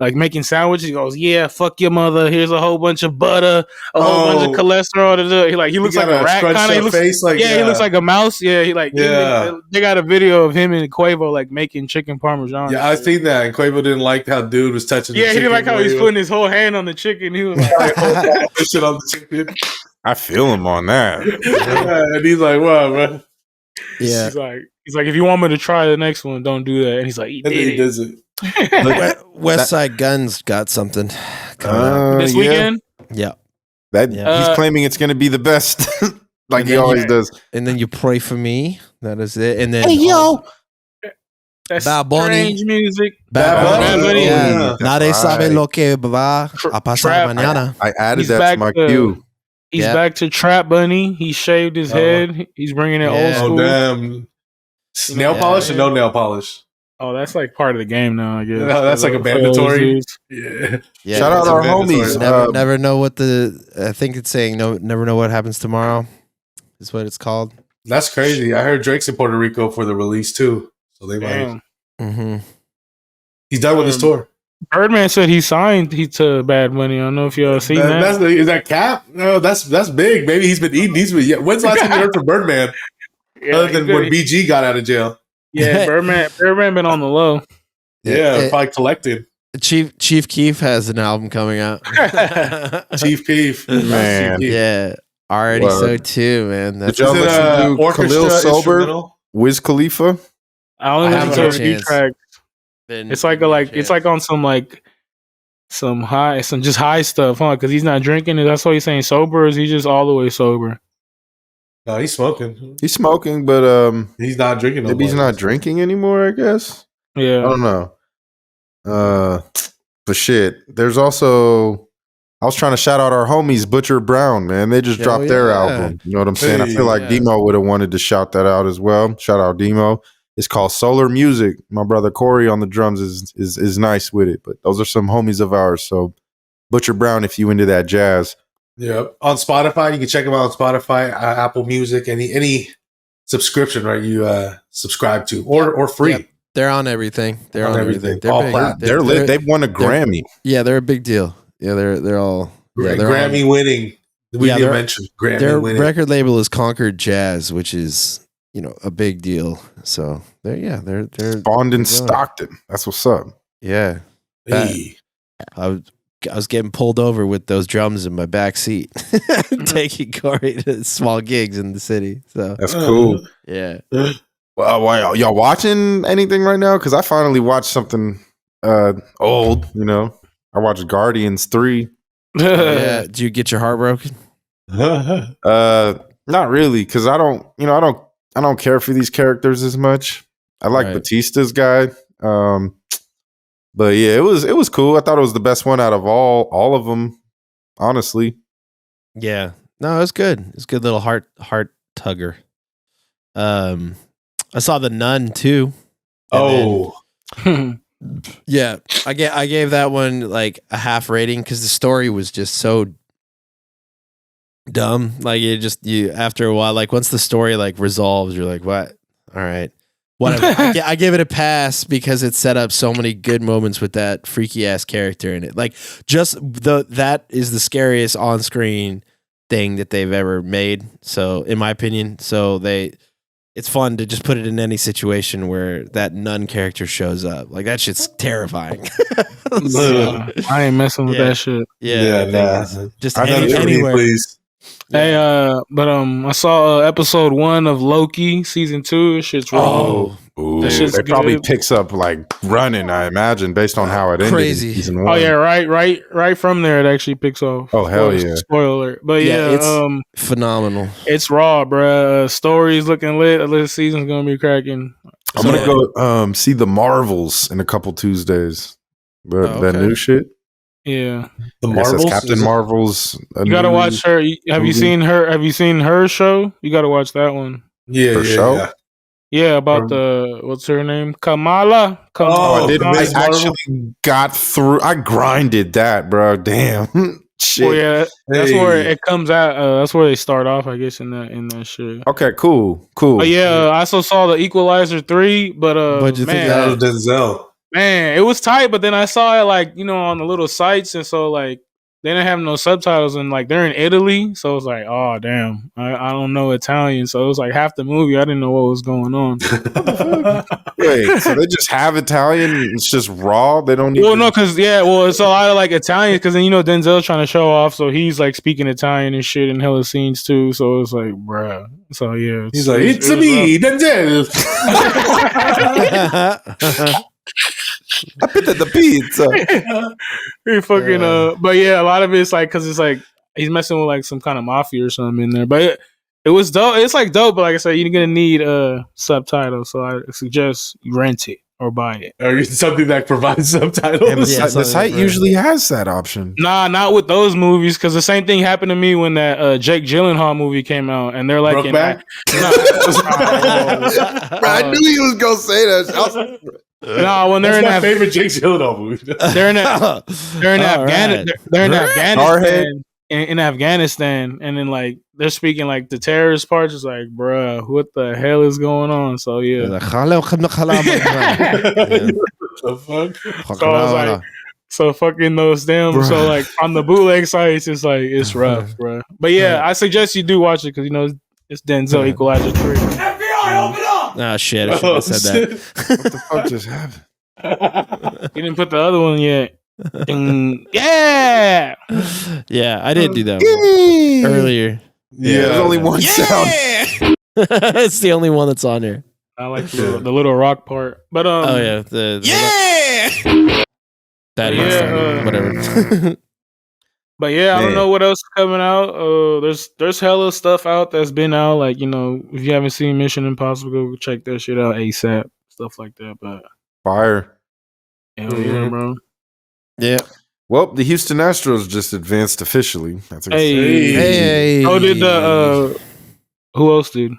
like making sandwiches. He goes, "Yeah, fuck your mother. Here's a whole bunch of butter, a whole bunch of cholesterol." He looks like a rat kind of. He looks face, like, he looks like a mouse. Yeah, Yeah. they got a video of him and Quavo like making chicken parmesan. Yeah, I seen that. And Quavo didn't like how dude was touching. Yeah, the he didn't like how he's was putting his whole hand on the chicken. He was like, shit on the chicken. I feel him on that. Yeah, and he's like, "Wow, bro." Yeah. He's like, if you want me to try the next one, don't do that. And he's like, he And then he did does it. it. West Side Guns got something coming out. This weekend. Yeah. He's claiming it's going to be the best, like And he then always does. And then you pray for me. That is it. And then That's Bad Bunny. strange music. Bad Bunny. Yeah. Nadie sabe lo que va a pasar Trap. mañana. I added He's that back to my to- queue. He's Yeah. back to Trap Bunny. He shaved his head. He's bringing it old Yeah. school. Oh damn! Nail Yeah. polish or no nail polish? Oh, that's like part of the game now, I guess. No, that's like a For those mandatory. dudes. Yeah. Yeah. Shout out it's our a mandatory. homies. Never know what I think it's saying never know what happens tomorrow is what it's called. That's crazy. I heard Drake's in Puerto Rico for the release too, so they might. Damn. Mm-hmm. He's done with his tour. Birdman said he signed to Bad Bunny. I don't know if y'all seen that. Is that cap? No, that's big. Maybe he's been eating these. Yeah. When's the last time you heard from Birdman? Yeah, Other than when BG got out of jail. yeah, Birdman been on the low. Yeah, probably collected. Chief Keef has an album coming out. Chief Keef, Man. Yeah, already Word. so too, man. Did That's y'all listen to orchestra Khalil Sober, instrumental? Wiz Khalifa? I only I listen haven't to had a a few chance. tracks. It's like on some high, some just high stuff, huh? Because he's not drinking. That's why he's saying sober. Or is he just all the way sober? No, he's smoking. He's smoking, but He's not drinking. maybe he's not drinking anymore. I guess. I Yeah. don't know. But shit, there's also. I was trying to shout out our homies, Butcher Brown, man. They just Hell dropped their yeah. album. You know what I'm saying? I Hey, feel like yeah. Demo would have wanted to shout that out as well. Shout out Demo. It's called Solar Music. My brother Corey on the drums is nice with it. But those are some homies of ours. So Butcher Brown, if you into that jazz. Yeah, on Spotify, you can check him out on Spotify, Apple Music, any subscription, right? You subscribe to or free. Yep. They're on everything. They're on everything. They're All big. plat- They're lit. They've won a Grammy. Yeah, they're a big deal. Yeah, they're all they're Grammy winning. We Yeah, didn't they're- mention Grammy Their winning. record label is Concord Jazz, which is a big deal. So they're Bond and they're going. Stockton. That's what's up. Yeah. Hey. I was getting pulled over with those drums in my back seat, taking Corey to small gigs in the city. So That's cool. yeah, Well, y'all watching anything right now? Because I finally watched something old. I watched Guardians 3. yeah. Did you get your heart broken? Not really, because I don't care for these characters as much. I like Right. Batista's guy. But yeah, it was cool. I thought it was the best one out of all of them, honestly. Yeah. No, it's good. It's a good little heart tugger. I saw The Nun too. And then- yeah, I gave that one like a half rating because the story was just so dumb. Like you after a while, like once the story like resolves, you're like, what? All right, whatever. I give it a pass because it set up so many good moments with that freaky ass character in it. Like just that is the scariest on screen thing that they've ever made. So in my opinion, it's fun to just put it in any situation where that nun character shows up. Like that shit's terrifying. So, I ain't messing with that shit. yeah, just I know anywhere. please. Hey, but I saw episode 1 of Loki season 2. Shit's wrong. Ooh, That shit's it probably good. picks up like running, I imagine, based on how it ended. Crazy. In season Oh 1. yeah, right from there it actually picks off. Oh, hell yeah. Spoiler alert. But Yeah, yeah, it's phenomenal. it's raw, bruh. Story's looking lit. This season's gonna be cracking. I'm gonna go see the Marvels in a couple Tuesdays. But Oh, that okay. new shit. Yeah, The I guess that's Marvels. Captain Marvel's. you gotta watch her. Have you seen her? Have you seen her show? You gotta watch that one. Yeah, For yeah, sure. yeah. Yeah, about the what's her name? Kamala. Oh, I did. I Miss Marvel? actually got through. I grinded that, bro. Damn. Shit. Well, yeah, that's Hey. where it comes out. That's where they start off, I guess, in that shit. Okay. Cool. Oh yeah, I also saw the Equalizer 3, but What'd you think man, That was Denzel. Man, it was tight, but then I saw it like, on the little sites, and so like they didn't have no subtitles, and like they're in Italy, so it's like, oh damn, I don't know Italian, so it was like half the movie I didn't know what was going on. Wait, so they just have Italian? It's just raw. They don't. Well, no, because it's a lot of like Italians, because then Denzel's trying to show off, so he's like speaking Italian and shit in hella scenes too. So it's like, bruh. So yeah, he's like, it's me, Denzel. I picked the pizza. He fucking but yeah, a lot of it's like because it's like he's messing with like some kind of mafia or something in there. But it was dope. It's like dope, but like I said, you're gonna need subtitles. So I suggest you rent it or buy it, or something that provides subtitles. And the site usually has that option. Nah, not with those movies, because the same thing happened to me when that Jake Gyllenhaal movie came out, and they're like, Brokeback? I knew he was gonna say that. No, when they're That's in my favorite Jake Gyllenhaal movie. They're in Afghanistan. They're in Afghanistan. In Afghanistan, and then like they're speaking like the terrorist parts. It's like, bruh, what the hell is going on? So yeah. The fuck? So I was like, so fucking those damn. Bruh. So like on the bootleg sites, it's like it's rough, bruh. But yeah, I suggest you do watch it because it's Denzel Equalizer 3. FBI, open up! Oh shit! I should have said that. What the fuck just happened? You didn't put the other one yet. Yeah, I did do that one earlier. Yeah, there's only one sound. It's the only one that's on there. I like the little rock part, but oh yeah, whatever. But yeah, I don't know what else is coming out. There's hella stuff out that's been out. Like if you haven't seen Mission Impossible, go check that shit out ASAP. Stuff like that. But fire, hell yeah, bro. Yeah. Well, the Houston Astros just advanced officially. That's hey. Oh, did who else did?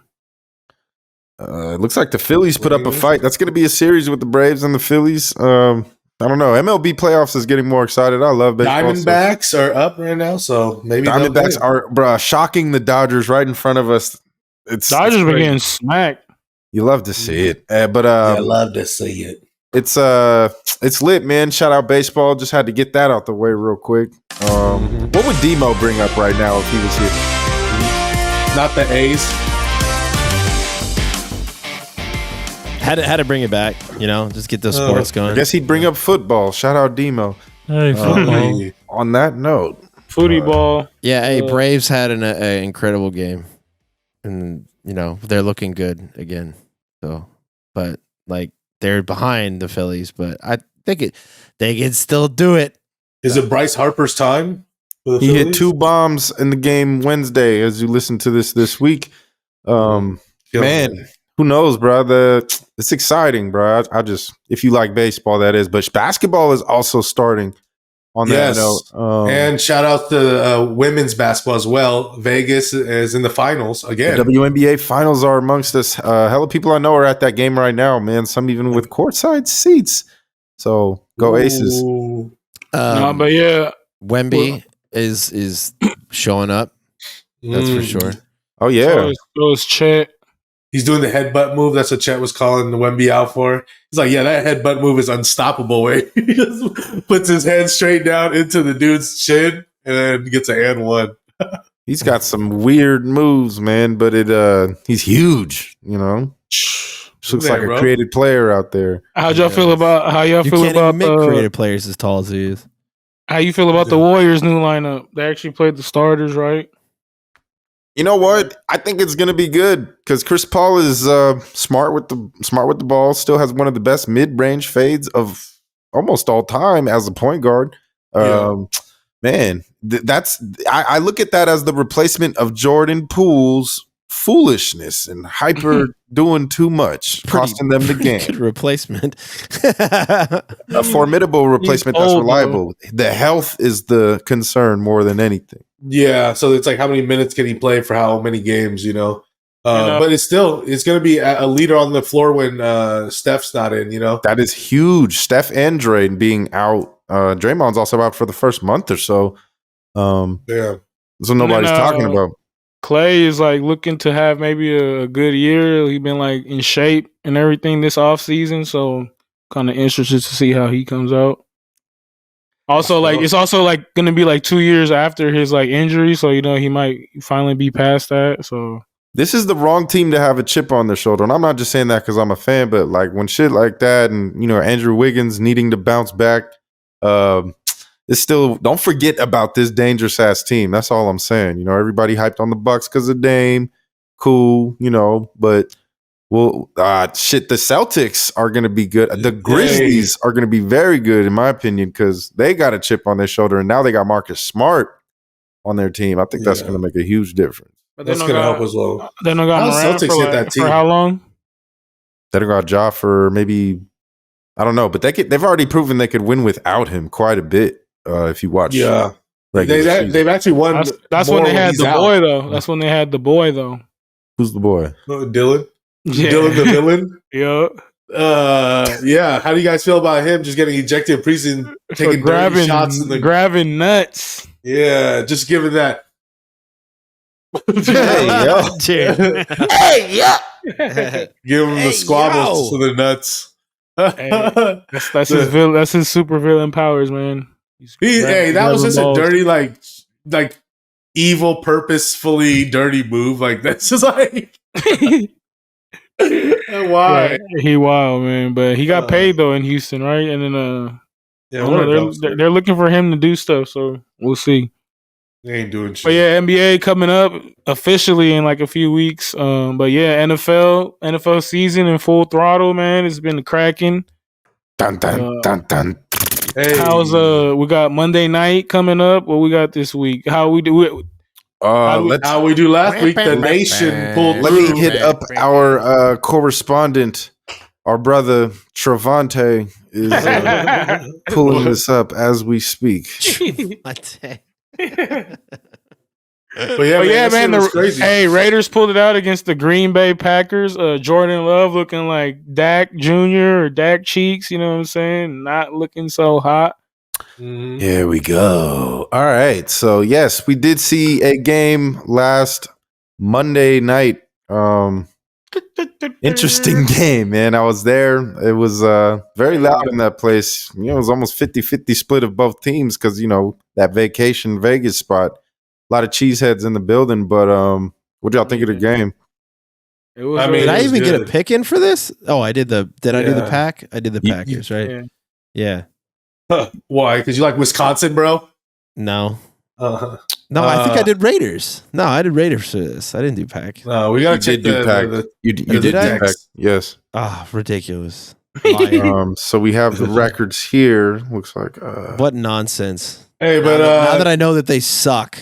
It looks like the Phillies put up a fight. That's going to be a series with the Braves and the Phillies. I don't know. MLB playoffs is getting more excited. I love baseball. Diamondbacks are up right now, so maybe Diamondbacks are shocking the Dodgers right in front of us. Dodgers been getting smacked. You love to see it, but I love to see it. It's lit, man. Shout out baseball. Just had to get that out the way real quick. What would Demo bring up right now if he was here? Not the A's. Had to bring it back, just get those sports going. I guess he'd bring up football. Shout out Demo. Hey, football. On that note, footy ball. Yeah, hey, Braves had an incredible game, and they're looking good again. So, but like they're behind the Phillies, but I think they can still do it. Is it Bryce Harper's time? He hit 2 bombs in the game Wednesday. As you listen to this week, man. Who knows, bro? It's exciting, bro. I just, if you like baseball, that is. But basketball is also starting on that note. And shout out to women's basketball as well. Vegas is in the finals again. The WNBA finals are amongst us. Hella people I know are at that game right now, man. Some even with courtside seats. So go Aces. But yeah, Wemby is showing up. That's for sure. Oh yeah. So is Chet. He's doing the headbutt move. That's what Chet was calling the Wemby out for. He's like, yeah, that headbutt move is unstoppable. Where he just puts his hand straight down into the dude's chin and then gets an and one. He's got some weird moves, man, but he's huge, Looks like a creative player out there. How'd y'all feel about creative players as tall as he is? How you feel about the Warriors' new lineup? They actually played the starters, right? You know what? I think it's going to be good because Chris Paul is smart with the ball. Still has one of the best mid-range fades of almost all time as a point guard. Man, I look at that as the replacement of Jordan Poole's foolishness and hyper doing too much, costing them the game. Good replacement. A formidable replacement that's reliable. The health is the concern more than anything. Yeah, so it's like how many minutes can he play for how many games, But it's going to be a leader on the floor when Steph's not in, That is huge. Steph and Dre being out. Draymond's also out for the first month or so. Yeah. So nobody's talking about. Clay is like looking to have maybe a good year. He's been like in shape and everything this offseason. So kind of interested to see how he comes out. Also, like it's also like gonna be like 2 years after his like injury, so he might finally be past that. So this is the wrong team to have a chip on their shoulder, and I'm not just saying that because I'm a fan, but like when shit like that, and Andrew Wiggins needing to bounce back, it's still don't forget about this dangerous ass team. That's all I'm saying. Everybody hyped on the Bucks because of Dame, cool, but. Well, shit, the Celtics are going to be good. The Grizzlies are going to be very good, in my opinion, because they got a chip on their shoulder, and now they got Marcus Smart on their team. I think that's going to make a huge difference. but That's going to help as well. They don't got How Morant Celtics get that team? for how long? They don't got Ja for maybe, I don't know, but they've already proven they could win without him quite a bit if you watch. Yeah. They've actually won. That's when they had the boy, though. That's when they had the boy, though. Who's the boy? Dylan. Yeah. Dylan the villain. Yeah. Yeah. How do you guys feel about him just getting ejected in preseason, taking grabbing shots in the grabbing nuts? Yeah, just giving that. Hey, yeah. Give him the squabbles to the nuts. That's his villain. That's his super villain powers, man. That was just a dirty, like evil, purposefully dirty move. Like that's just like. Why? Yeah, he wild, man. But he got paid though in Houston, right? And then they're looking for him to do stuff, so we'll see. They ain't doing shit. But yeah, NBA coming up officially in like a few weeks. But yeah, NFL season in full throttle, man. It's been cracking. Dun dun dun dun. Hey. How's we got Monday night coming up? What we got this week? How we do? How we do last week? The nation pulled. Let me hit up our correspondent. Our brother Travante is pulling this up as we speak. But yeah, man. Raiders pulled it out against the Green Bay Packers. Jordan Love looking like Dak Jr. or Dak Cheeks. You know what I'm saying? Not looking so hot. Mm-hmm. Here we go. All right. So yes, we did see a game last Monday night. Interesting game, man. I was there. It was very loud in that place. It was almost 50-50 split of both teams because, that vacation Vegas spot. A lot of cheeseheads in the building, but what do y'all think of the game? Did I even get a pick in for this? Oh, I did I do the pack? I did the Packers, right? Yeah. Why? Because you like Wisconsin, bro? No. No, I think I did Raiders. No, I did Raiders for this. I didn't do pack. No, we gotta check the pack. You did do pack. Yes. Ah, ridiculous. So we have the records here. Looks like what nonsense. Hey, but now that I know that they suck.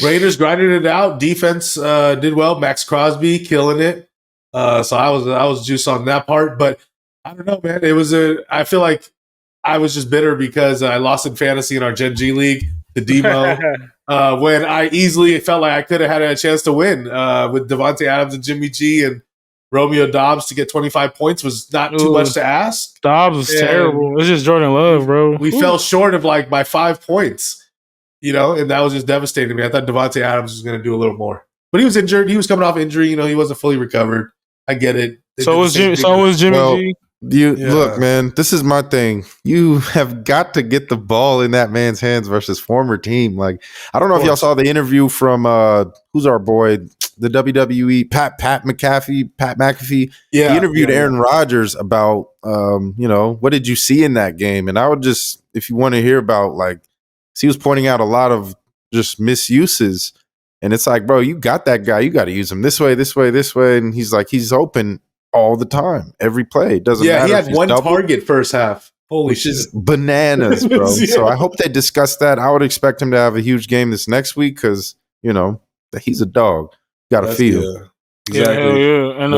Raiders grinded it out. Defense did well. Max Crosby killing it. So I was juiced on that part, but I don't know, man. I feel like I was just bitter because I lost in fantasy in our Gen G league to Demo when I easily felt like I could have had a chance to win with Devontae Adams and Jimmy G and Romeo Dobbs to get 25 points was not too much to ask. Dobbs was terrible. It's just Jordan Love, bro. We fell short of like by 5 points. And that was just devastating to me. I thought Devontae Adams was going to do a little more. But he was injured. He was coming off injury. He wasn't fully recovered. I get it. So was Jimmy G. Look, man, this is my thing. You have got to get the ball in that man's hands versus former team. Like, I don't know if y'all saw the interview from, who's our boy, the WWE, Pat McAfee. Yeah, he interviewed Aaron Rodgers about, what did you see in that game? And I would just, if you want to hear about, like, he was pointing out a lot of just misuses. And it's like, bro, you got that guy. You got to use him this way, this way, this way. And he's like, he's open all the time, every play. It doesn't matter. Yeah, he had one target first half. Holy shit. Is bananas, bro. So I hope they discuss that. I would expect him to have a huge game this next week because, he's a dog. Got to feel. Exactly. Yeah. And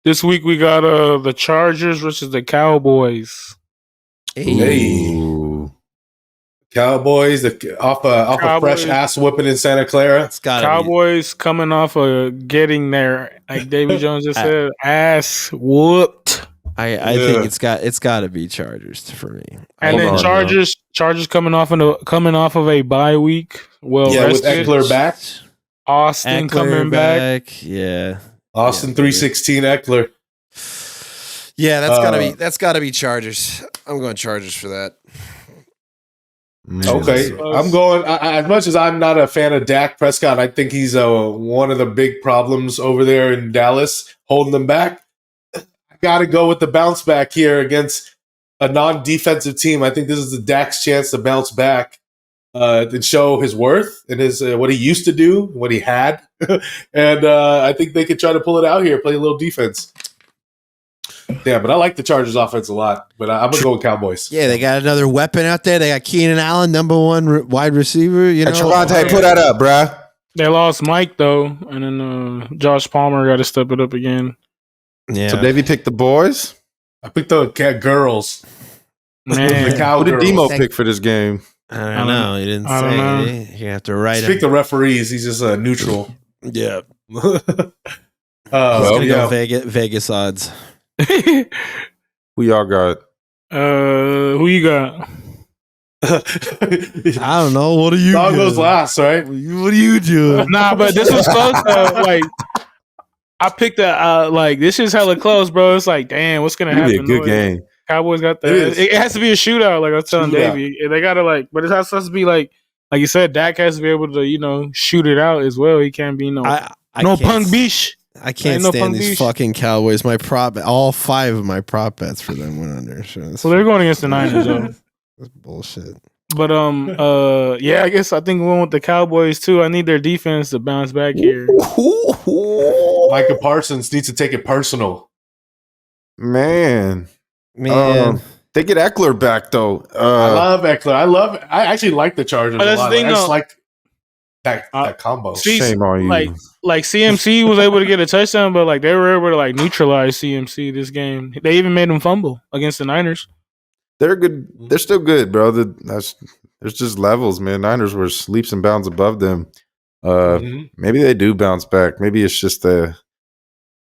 this week we got the Chargers versus the Cowboys. Hey. Cowboys off a fresh ass whooping in Santa Clara. Cowboys coming off of getting their, like Davy Jones just said, ass whooped. I think it's got to be Chargers for me. And then Chargers coming off of a bye week. Well, with Eckler back, Austin coming back. Yeah, Austin 316 Eckler. Yeah, that's gotta be Chargers. I'm going Chargers for that. Okay, I'm going. As much as I'm not a fan of Dak Prescott, I think he's one of the big problems over there in Dallas, holding them back. I got to go with the bounce back here against a non-defensive team. I think this is the Dak's chance to bounce back and show his worth and his what he used to do, what he had, and I think they could try to pull it out here, play a little defense. Yeah, but I like the Chargers offense a lot, but I'm going to go with Cowboys. Yeah, they got another weapon out there. They got Keenan Allen, number one wide receiver. You know, Trevante, put that up, bruh. They lost Mike though, and then Josh Palmer got to step it up again. Yeah. So Davey picked the boys. I picked the girls. Man, The cow What did girls. Demo pick for this game? I don't know. He didn't say. You have to write Speak it. the referees. He's just neutral. Yeah. Well, Gonna yeah. go Vegas odds. Who y'all got? who you got? I don't know. What are you? Dog goes last, right? What are you doing? Nah, but this was close though. Like, I picked this is hella close, bro. It's like, damn, what's gonna It'll be happen? a good game. Cowboys got It is. it has to be a shootout. Like I was telling Shootout. Davey, they gotta but it has to be like you said, Dak has to be able to shoot it out as well. He can't be no can't punk beach. I can't Ain't no stand Punk these Beach. fucking Cowboys. All 5 of my prop bets for them went under. So they're going against the Niners though. That's bullshit. But yeah, I think we went with the Cowboys too. I need their defense to bounce back here. Micah Parsons needs to take it personal. Man. Man, They get Eckler back though. I love Eckler. I actually like the Chargers But a that's lot. the thing, I just though. like that combo. See, Shame on you. Like CMC was able to get a touchdown, but they were able to neutralize CMC this game. They even made him fumble against the Niners. They're good. They're still good, bro. There's just levels, man. Niners were leaps and bounds above them. Maybe they do bounce back. Maybe it's just the.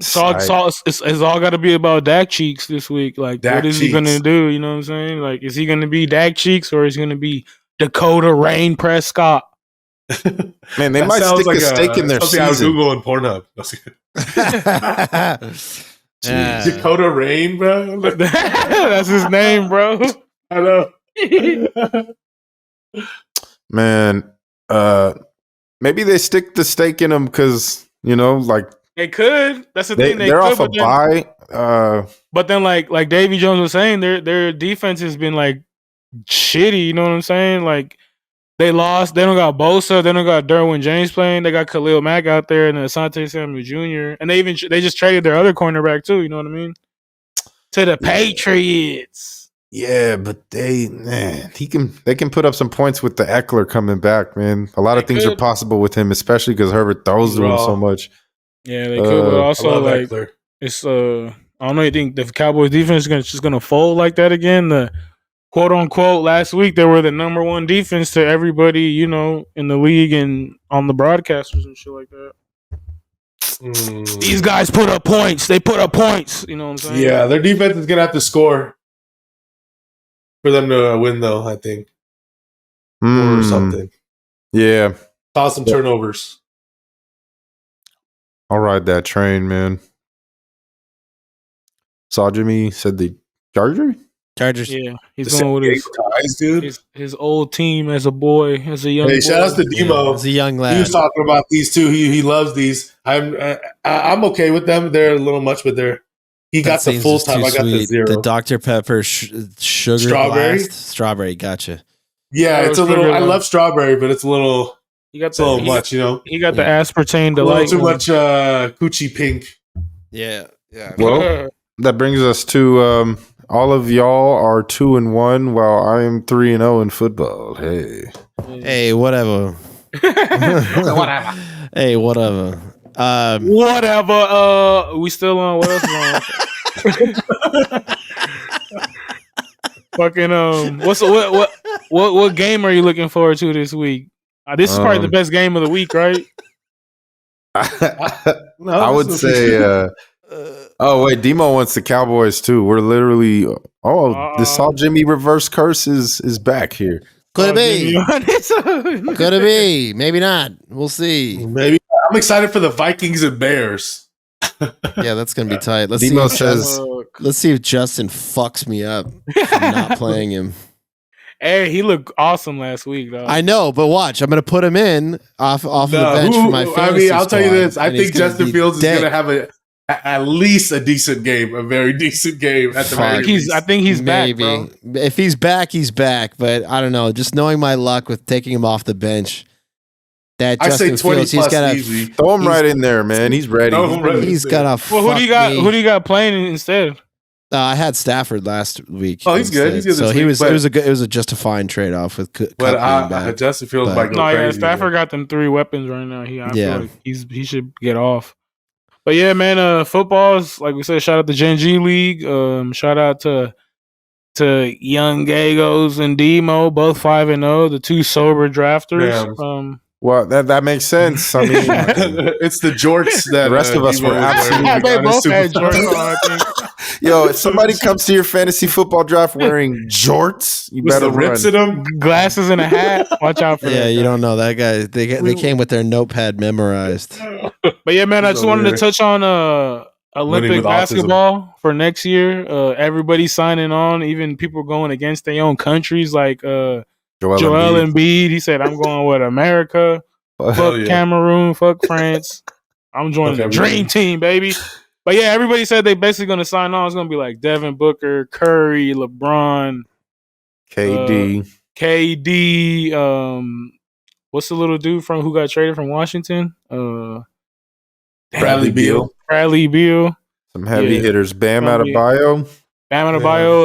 It's all got to be about Dak Cheeks this week. Like, Dak what is he going to Cheeks. do? You know what I'm saying? Like, is he going to be Dak Cheeks or is he going to be Dakota Rain Prescott? Man, they That might sounds stick a stake in their something I would season. Google on Pornhub. Dakota Rain, bro. That's his name, bro. I know. Man, maybe they stick the stake in them because They could. That's the thing. they're could, off a bye. But then, like Davy Jones was saying, their defense has been shitty. You know what I'm saying? Like they lost. They don't got Bosa. They don't got Derwin James playing. They got Khalil Mack out there and Asante Samuel Jr. And they just traded their other cornerback too. You know what I mean? To the Patriots. Yeah, but they can put up some points with the Eckler coming back, man. A lot of things are possible with him, especially because Herbert throws to him so much. Yeah, they could. But also, Eckler. it's I don't know. You think the Cowboys defense is just gonna fold like that again? The quote unquote last week they were the number one defense to everybody, in the league and on the broadcasters and shit like that. These guys put up points. They put up points. You know what I'm saying? Yeah, their defense is gonna have to score for them to win, though. I think or something. Yeah, Cause some turnovers. I'll ride that train, man. Saw Jimmy said the Chargers. Yeah, he's going with his Ties, dude. his old team as a boy, as a young. Hey, boy. shout out to Demo. As a young He lad. was talking about these two. He loves these. I'm okay with them. They're a little much, but he got the full time. I got the zero. The Dr. Pepper sugar Strawberry? blast. Strawberry, gotcha. Yeah, it's a little. I love strawberry, but it's a little. He got It's a little much, He got the aspartame A little delight. too much coochie pink. Yeah. Well, that brings us to all of y'all are 2-1, while I am 3-0 in football. Hey, whatever. Hey, whatever. Whatever. We still on. What else is on? Fucking what game are you looking forward to this week? This is probably the best game of the week, right? I would say. Oh wait, Demo wants the Cowboys too. We're literally. The Saw Jimmy reverse curse is back here. Could it be? Maybe not. We'll see. Maybe I'm excited for the Vikings and Bears. Yeah, that's gonna be tight. Demo says, Let's see if Justin fucks me up for not playing him. Hey, he looked awesome last week, though. I know, but watch, I'm gonna put him in off of the bench for my fantasy I mean, I'll tell you squad, this. I and he's think gonna Justin be Fields is dead. going to have at least a decent game, a very decent game at the very least. I think he's Maybe. back, bro. If he's back, he's back. But I don't know. Just knowing my luck with taking him off the bench, that I say Justin 20 Fields, he's plus got easy. throw him right in there, man. He's ready. He's gonna. Well, who do you got? Who do you got playing instead? I had Stafford last week. Oh, he's good. He's good. So this he week, was. but- It was a good. It was just a fine trade off with. But Justin Fields might go No, crazy. yeah, Stafford got them 3 weapons right now. I Yeah. feel like he should get off. But yeah, man, football is, like we said, shout out to Gen G League. Shout out to Young Gagos and Demo, both 5-0, the 2 sober drafters. well, that makes sense. I mean, It's the jorts that the rest of us were absolutely. they both had Jordan on, I think. Yo, if somebody comes to your fantasy football draft wearing jorts, you With better the rips run. in them. Glasses and a hat. Watch out for Yeah, that. you don't know that guy. They came with their notepad memorized. But yeah, man, I just wanted to touch on Olympic with autism. basketball for next year. Everybody's signing on, even people going against their own countries, like Joel Embiid. He said, "I'm going with America. Fuck Cameroon. Fuck France. I'm joining the dream team, baby." But yeah, everybody said they basically going to sign on. It's going to be like Devin Booker, Curry, LeBron, KD. What's the little dude from who got traded from Washington? Bradley Beal. Some heavy hitters. Bam Adebayo.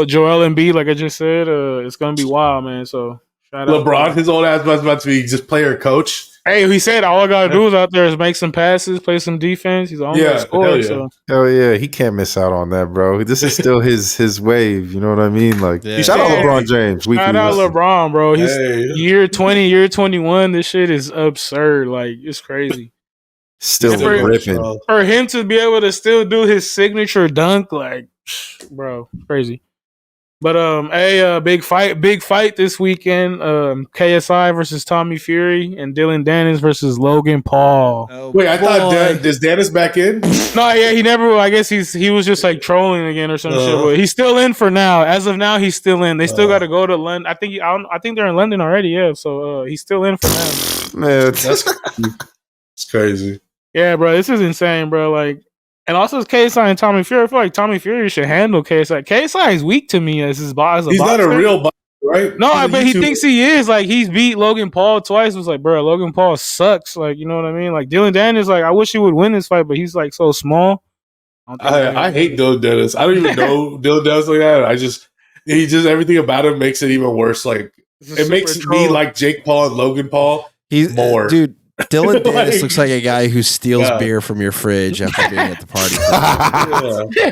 Joel Embiid, like I just said. It's going to be wild, man. So shout out. LeBron, his old ass was about to be just player coach. Hey, he said all I gotta do is out there is make some passes, play some defense. He's the only scorer. So Hell yeah, he can't miss out on that, bro. This is still his wave. You know what I mean? Like, shout out LeBron James. Shout out LeBron, bro. He's year 20, year 21. This shit is absurd. Like, it's crazy. Still ripping. For him to be able to still do his signature dunk, like, bro, crazy. But big fight this weekend. KSI versus Tommy Fury and Dylan Dennis versus Logan Paul. Wait, I thought is Dennis back in? No, yeah, he never. I guess he was just like trolling again or some shit. But he's still in for now. As of now, he's still in. They still got to go to London. I think they're in London already. Yeah, so he's still in for now. Man, it's crazy. Yeah, bro, this is insane, bro. Like. And also, it's KSI and Tommy Fury. I feel like Tommy Fury should handle KSI. KSI is weak to me as his boss. He's not a real boxer, right? No, but he thinks he is. Like, he's beat Logan Paul twice. It was like, bro, Logan Paul sucks. Like, you know what I mean? Like, Dylan Dennis, like, I wish he would win this fight, but he's like so small. I hate Dylan Dennis. I don't even know Dylan Dennis like that. He just everything about him makes it even worse. Like, it makes me like Jake Paul and Logan Paul more. Dude. Dylan Dennis looks like a guy who steals beer from your fridge after being at the party.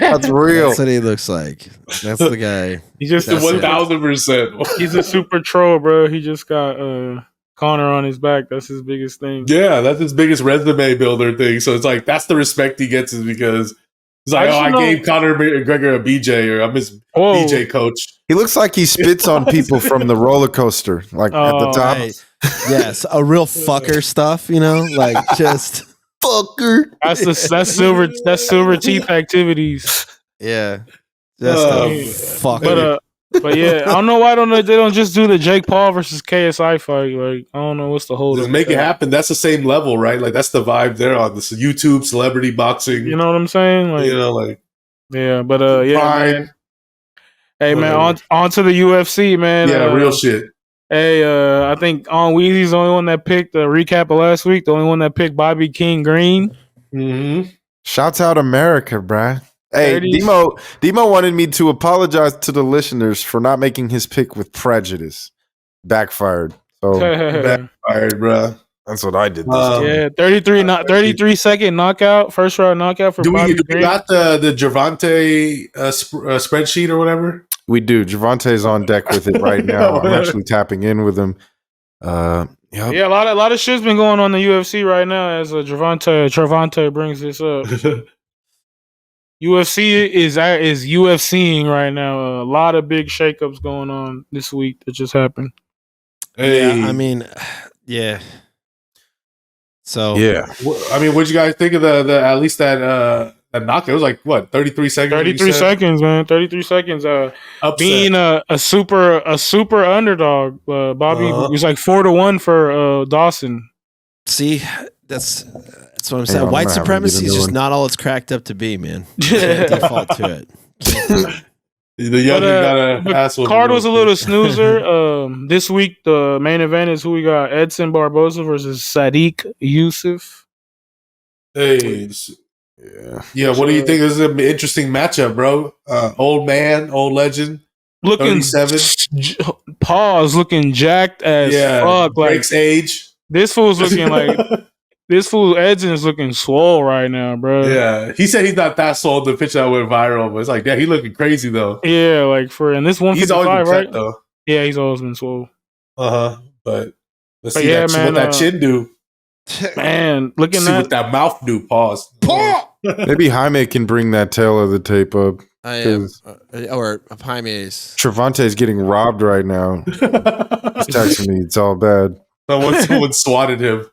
That's real. That's what he looks like. That's the guy. He's just 1,000%. He's a super troll, bro. He just got Connor on his back. That's his biggest thing. Yeah, that's his biggest resume builder thing. So it's like that's the respect he gets is because he's like, I gave Conor McGregor a BJ or I'm his BJ coach. He looks like he spits on people from the roller coaster, like at the top. Hey. Yes, a real fucker stuff, you know, like just fucker. That's silver teeth activities. Yeah, that's fucker. But yeah, I don't know why they don't just do the Jake Paul versus KSI fight. Like, I don't know what's the hold. Just make it happen. That's the same level, right? Like that's the vibe they're on. This YouTube celebrity boxing. You know what I'm saying? Like, yeah, but man. Hey man, on to the UFC, man. Yeah, real shit. Hey, I think On Weezy's the only one that picked the recap of last week. The only one that picked Bobby King Green. Mm-hmm. Shouts out America, bruh. Hey, Demo wanted me to apologize to the listeners for not making his pick with prejudice. Backfired. So backfired, bruh. That's what I did. 33-second knockout, first round knockout for Bobby Green. Do we got the Gervonta spreadsheet or whatever? We do. Gervonta's on deck with it right now. I'm actually tapping in with him. Yep. Yeah, a lot of shit's been going on in the UFC right now as Gervonta brings this up. UFC is UFCing right now. A lot of big shakeups going on this week that just happened. Hey. Yeah, I mean, So I mean, what'd you guys think of the at least that that knockout. It was like what 33 seconds. 33 seconds, man. 33 seconds. Upset. Being a super underdog. Bobby was like 4-1 for Dawson. See, that's what I'm saying. White supremacy is just not all it's cracked up to be, man. You can't default to it. The younger got a ass. Card was a little snoozer. This week the main event is who we got: Edson Barboza versus Sadiq Youssef. Hey, yeah. What do you think? This is an interesting matchup, bro. Old man, old legend, looking 37. Pause, looking jacked as fuck. Like breaks age. This fool's looking like this fool Edson is looking swole right now, bro. Yeah, he said he's not that swole. The picture that went viral, but it's like, yeah, he looking crazy though. Yeah, like for and this 155, he's always been right? cut, though. Yeah, he's always been swole. But let's see what that chin do. Man, looking see what that mouth do. Pause. Maybe Jaime can bring that tail of the tape up. I am, or Jaime's. Trevante's getting robbed right now. He's texting me. It's all bad. Someone swatted him.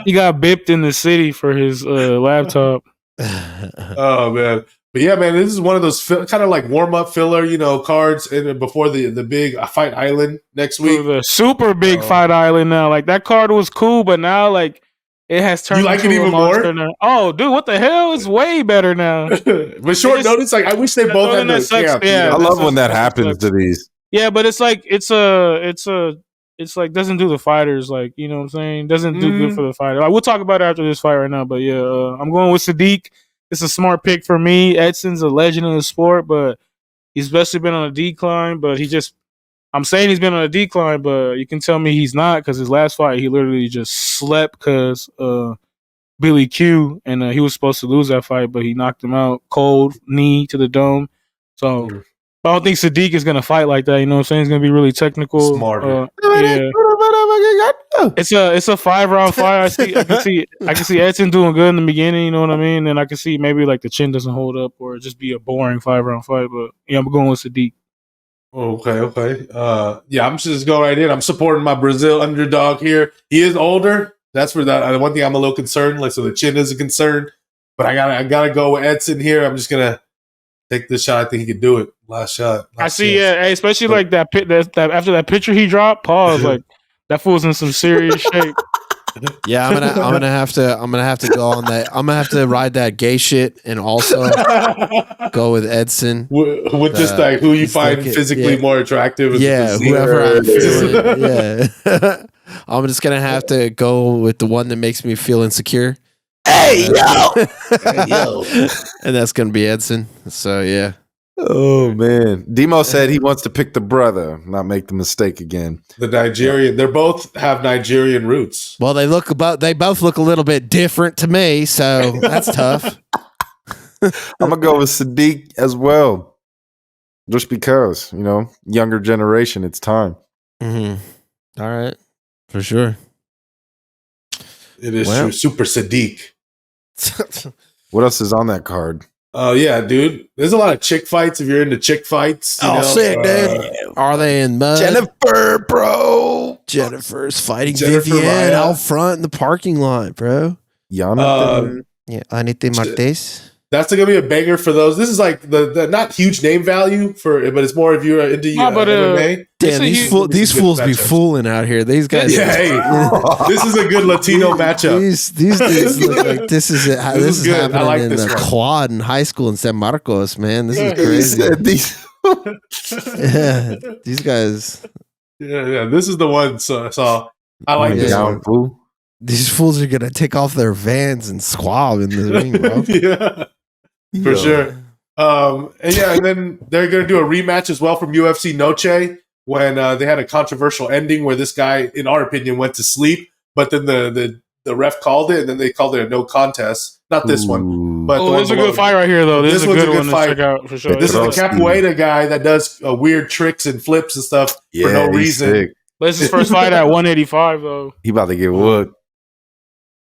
he got bipped in the city for his laptop. Oh man, but yeah, man, this is one of those kind of like warm up filler, cards before the big Fight Island next week. The super big Fight Island now. Like that card was cool, but now like it has turned. You like it even more? Now. Oh, dude, what the hell? It's way better now. With short notice, like I wish they both had the camp. Yeah, I love when that happens to these. Yeah, but it's like it's like doesn't do the fighters, like, you know what I'm saying? Doesn't do good for the fighter. Like, we'll talk about it after this fight right now, but yeah, I'm going with Sadiq. It's a smart pick for me. Edson's a legend in the sport, but he's basically been on a decline, but I'm saying he's been on a decline, but you can tell me he's not because his last fight, he literally just slept because Billy Q, and he was supposed to lose that fight, but he knocked him out cold, knee to the dome. So I don't think Sadiq is gonna fight like that. You know what I'm saying? He's gonna be really technical. Smarter. Yeah. It's a 5-round fight. I can see Edson doing good in the beginning. You know what I mean? And I can see maybe like the chin doesn't hold up or just be a boring 5-round fight. But yeah, I'm going with Sadiq. Okay. Yeah, I'm just going right in. I'm supporting my Brazil underdog here. He is older. That's where the one thing I'm a little concerned. Like, so the chin is a concern. But I gotta go with Edson here. I'm just gonna take this shot. I think he can do it. Last shot. I see. Yeah, especially like that after that picture he dropped. Pause. Like that fool's in some serious shape. Yeah, I'm gonna have to go on that. I'm gonna have to ride that gay shit and also go with Edson. With just like who you find physically more attractive. Yeah, whoever I'm feeling. Yeah, I'm just gonna have to go with the one that makes me feel insecure. Hey yo, and that's gonna be Edson. So yeah. Oh man, Demo said he wants to pick the brother, not make the mistake again. The Nigerian, they both have Nigerian roots. Well, they both look a little bit different to me, so that's tough. I'm gonna go with Sadiq as well, just because younger generation. It's time. Mm-hmm. All right, for sure. It is true. Super Sadiq. What else is on that card? Oh yeah, dude. There's a lot of chick fights if you're into chick fights. Sick, dude. Are they in mud? Jennifer, bro. Jennifer's fighting Vivienne out front in the parking lot, bro. Yana. Anita Martes. That's gonna be a banger for those. This is like the not huge name value but it's more if you're into MMA. Damn, these fools be fooling out here. These guys. Yeah, hey, this is a good Latino matchup. These dudes look like this is it. This is happening I like in this the one. quad in high school in San Marcos, man. This is crazy. Yeah, these guys. Yeah. This is the one. So I like this one. Fool. These fools are gonna take off their Vans and squab in the ring, bro. Yeah. For sure. And then they're going to do a rematch as well from UFC Noche when they had a controversial ending where this guy, in our opinion, went to sleep, but then the ref called it, and then they called it a no contest. Not this one, but this is a good fight right here, though. This is a good one fight. to check out for sure. This is the capoeira guy that does weird tricks and flips and stuff for no reason. Sick. But this is his first fight at 185, though. He about to get whooped.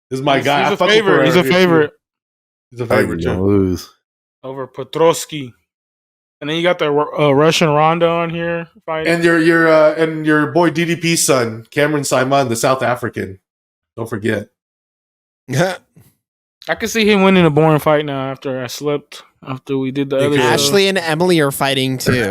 This is my guy. He's a favorite. He's a favorite. He's a favorite. Lose. Over Petrosky. And then you got the Russian Ronda on here fighting. And your boy DDP's son, Cameron Simon, the South African. Don't forget. Yeah. I can see him winning a boring fight now after I slept. After we did the other show. Ashley and Emily are fighting too.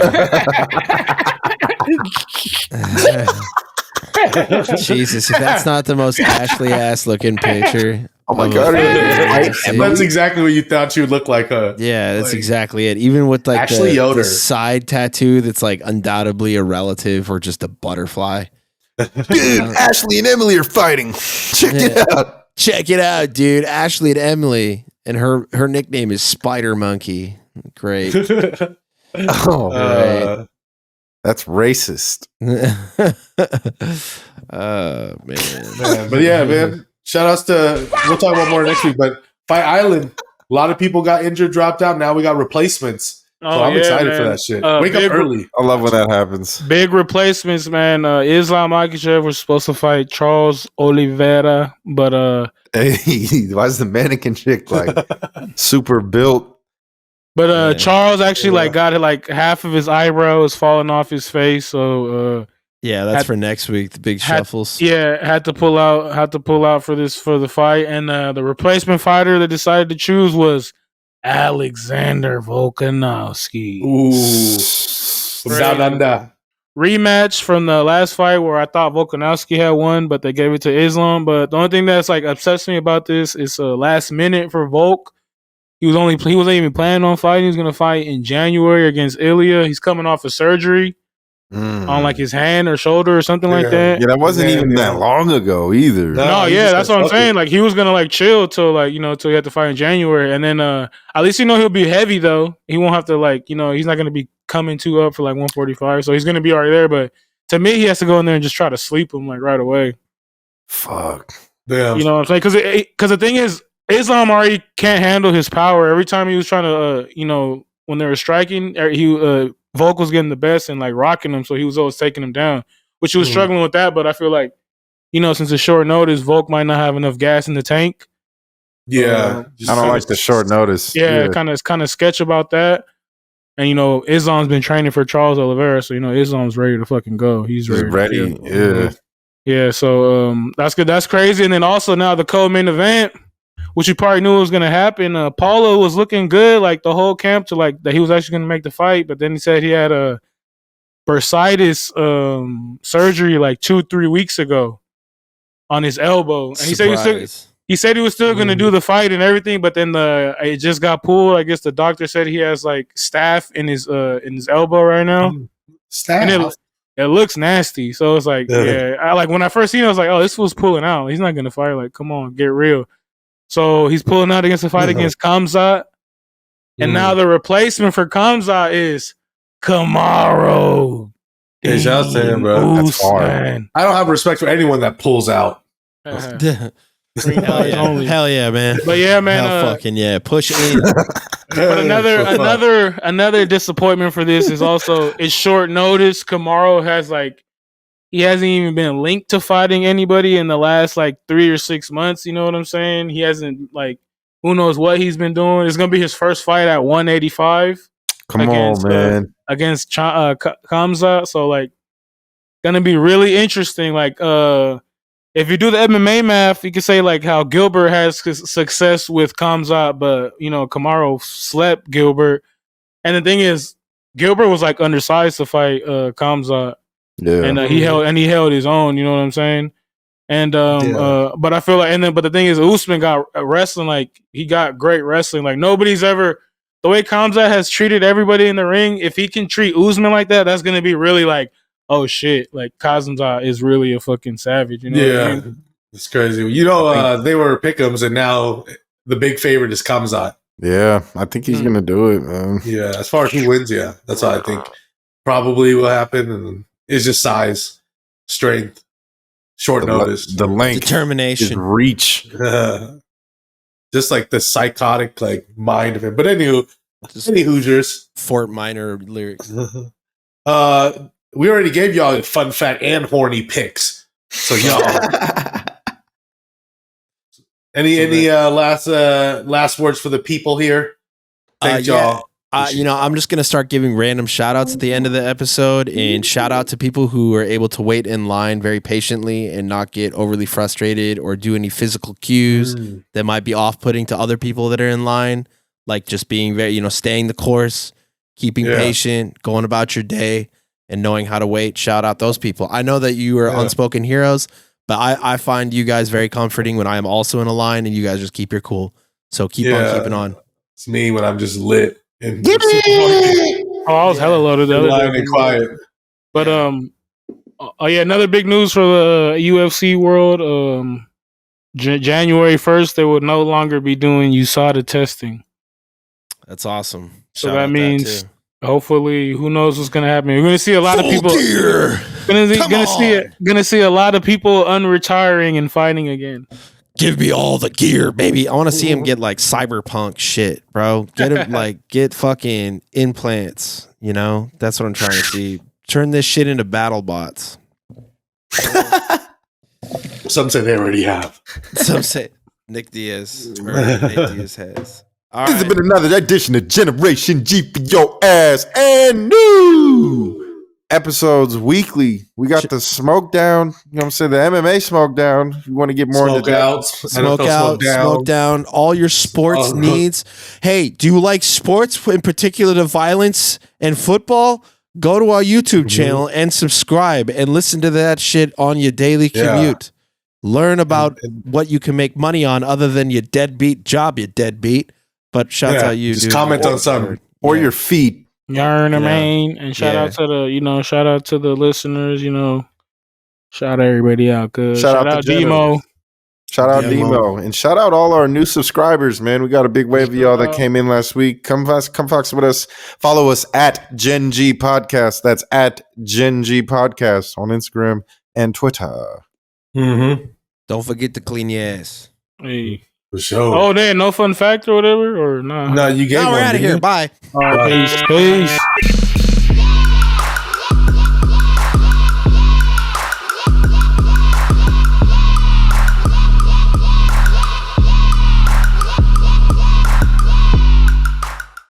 Jesus, if that's not the most Ashley ass looking picture. Oh my god, that's exactly what you thought she would look like. Yeah, that's exactly it. Even with like Ashley the Yoder side tattoo that's like undoubtedly a relative or just a butterfly. dude, Ashley and Emily are fighting. Check it out. Check it out, dude. Ashley and Emily, and her nickname is Spider Monkey. Great. Oh, Great. That's racist. Oh man. But yeah, man. Shout outs to, we'll talk about more next week, but Fight Island, a lot of people got injured, dropped out. Now we got replacements. So I'm excited for that shit. Wake up early. I love when that happens. Big replacements, man. Islam Makhachev was supposed to fight Charles Oliveira, but hey, why is the mannequin chick like super built? But Charles actually like got it, like half of his eyebrows falling off his face, so yeah, that's for next week. The big shuffles. Had to pull out for the fight, and the replacement fighter they decided to choose was Alexander Volkanovski. Ooh, down under. Rematch from the last fight where I thought Volkanovski had won, but they gave it to Islam. But the only thing that's like upsets me about this is last minute for Volk. He wasn't even planning on fighting. He was going to fight in January against Ilya. He's coming off of surgery on like his hand or shoulder or something like that. Yeah, that wasn't even that long ago either. No, that's what I'm saying. Like he was gonna like chill till like till he had to fight in January, and then at least he'll be heavy though. He won't have to like he's not gonna be coming too up for like 145, so he's gonna be already there. But to me, he has to go in there and just try to sleep him like right away. Fuck. Damn. You know what I'm saying? Because the thing is, Islam already can't handle his power. Every time he was trying to when they were striking, Volk was getting the best and like rocking him, so he was always taking him down, which he was struggling with that. But I feel like, since it's short notice, Volk might not have enough gas in the tank. Yeah, I don't like the short notice. Yeah, kind of sketch about that. And Islam's been training for Charles Oliveira, so Islam's ready to fucking go. He's ready. Yeah. Yeah. So that's good. That's crazy. And then also now the co-main event, which you probably knew was going to happen. Paulo was looking good, like the whole camp, to like that he was actually going to make the fight, but then he said he had a bursitis surgery like 2-3 weeks ago on his elbow, and he said he was still going to do the fight and everything, but then it just got pulled. I guess the doctor said he has like staph in his elbow right now. Staph. And it looks nasty. So it's like, I like when I first seen it, I was like, oh, this was pulling out. He's not going to fight. Like, come on, get real. So he's pulling out against the fight against Khamzat. And now the replacement for Khamzat is Kamaru. Hey, shout out to him, bro. That's hard. Man. I don't have respect for anyone that pulls out. Hell yeah, man. But yeah, man. Hell fucking yeah. Push in. But another disappointment for this is also it's short notice. Kamaru has he hasn't even been linked to fighting anybody in the last 3 or 6 months. You know what I'm saying? He hasn't who knows what he's been doing. It's gonna be his first fight at 185. Come on, man. Against Khamzat. So gonna be really interesting. If you do the MMA math, you can say how Gilbert has success with Khamzat, but Kamaru slept Gilbert. And the thing is, Gilbert was undersized to fight Khamzat. Yeah, and he held his own. You know what I'm saying? And but I feel but the thing is, Usman got wrestling. He got great wrestling. Nobody's ever the way Khamzat has treated everybody in the ring. If he can treat Usman like that, that's gonna be really oh shit! Khamzat is really a fucking savage. You know what I mean? It's crazy. They were pick'ems, and now the big favorite is Khamzat. Yeah, I think he's gonna do it, man. Yeah, as far as who wins, that's what I think probably will happen. And it's just size, strength, short notice, the length, determination, reach, just the psychotic mind of him. But any Hoosiers, Fort Minor lyrics. We already gave y'all fun fact and horny picks. So y'all, any last words for the people here? Thank y'all. I'm just going to start giving random shout outs at the end of the episode, and shout out to people who are able to wait in line very patiently and not get overly frustrated or do any physical cues that might be off putting to other people that are in line. Like just being very, staying the course, keeping patient, going about your day, and knowing how to wait. Shout out those people. I know that you are unspoken heroes, but I find you guys very comforting when I am also in a line and you guys just keep your cool. So keep on keeping on. It's me when I'm just lit. And I was hella loaded the other day. and quiet. But another big news for the UFC world. January 1st, they will no longer be doing USADA testing. That's awesome. So that means hopefully, who knows what's gonna happen. We're gonna see a lot of people. Gonna see a lot of people unretiring and fighting again. Give me all the gear, baby. I want to see him get like cyberpunk shit, bro. Get him get fucking implants. That's what I'm trying to see. Turn this shit into battle bots. Some say they already have. Some say Nick Diaz has. All This right. has been another edition of Generation G for your ass and new episodes weekly. We got the smoke down. You know what I'm saying? The MMA smoke down. If you want to get more into that. Smoke down, all your sports needs. Hey, do you like sports, in particular the violence and football? Go to our YouTube channel and subscribe and listen to that shit on your daily commute. Learn about what you can make money on other than your deadbeat job, you deadbeat. But shouts out you, just dude. comment on something. Or your feet. Yarn a main, and shout out to the shout out to the listeners, shout everybody out, good. Shout out Demo. Shout out Demo. And shout out all our new subscribers, man. We got a big wave of y'all that came in last week. Come fox with us. Follow us at Gen G Podcast. That's at Gen G Podcast on Instagram and Twitter. Don't forget to clean your ass. Hey. For sure. Oh, there, no fun fact or whatever, or no? No, you gave Now we're out of here. Bye. All right, peace.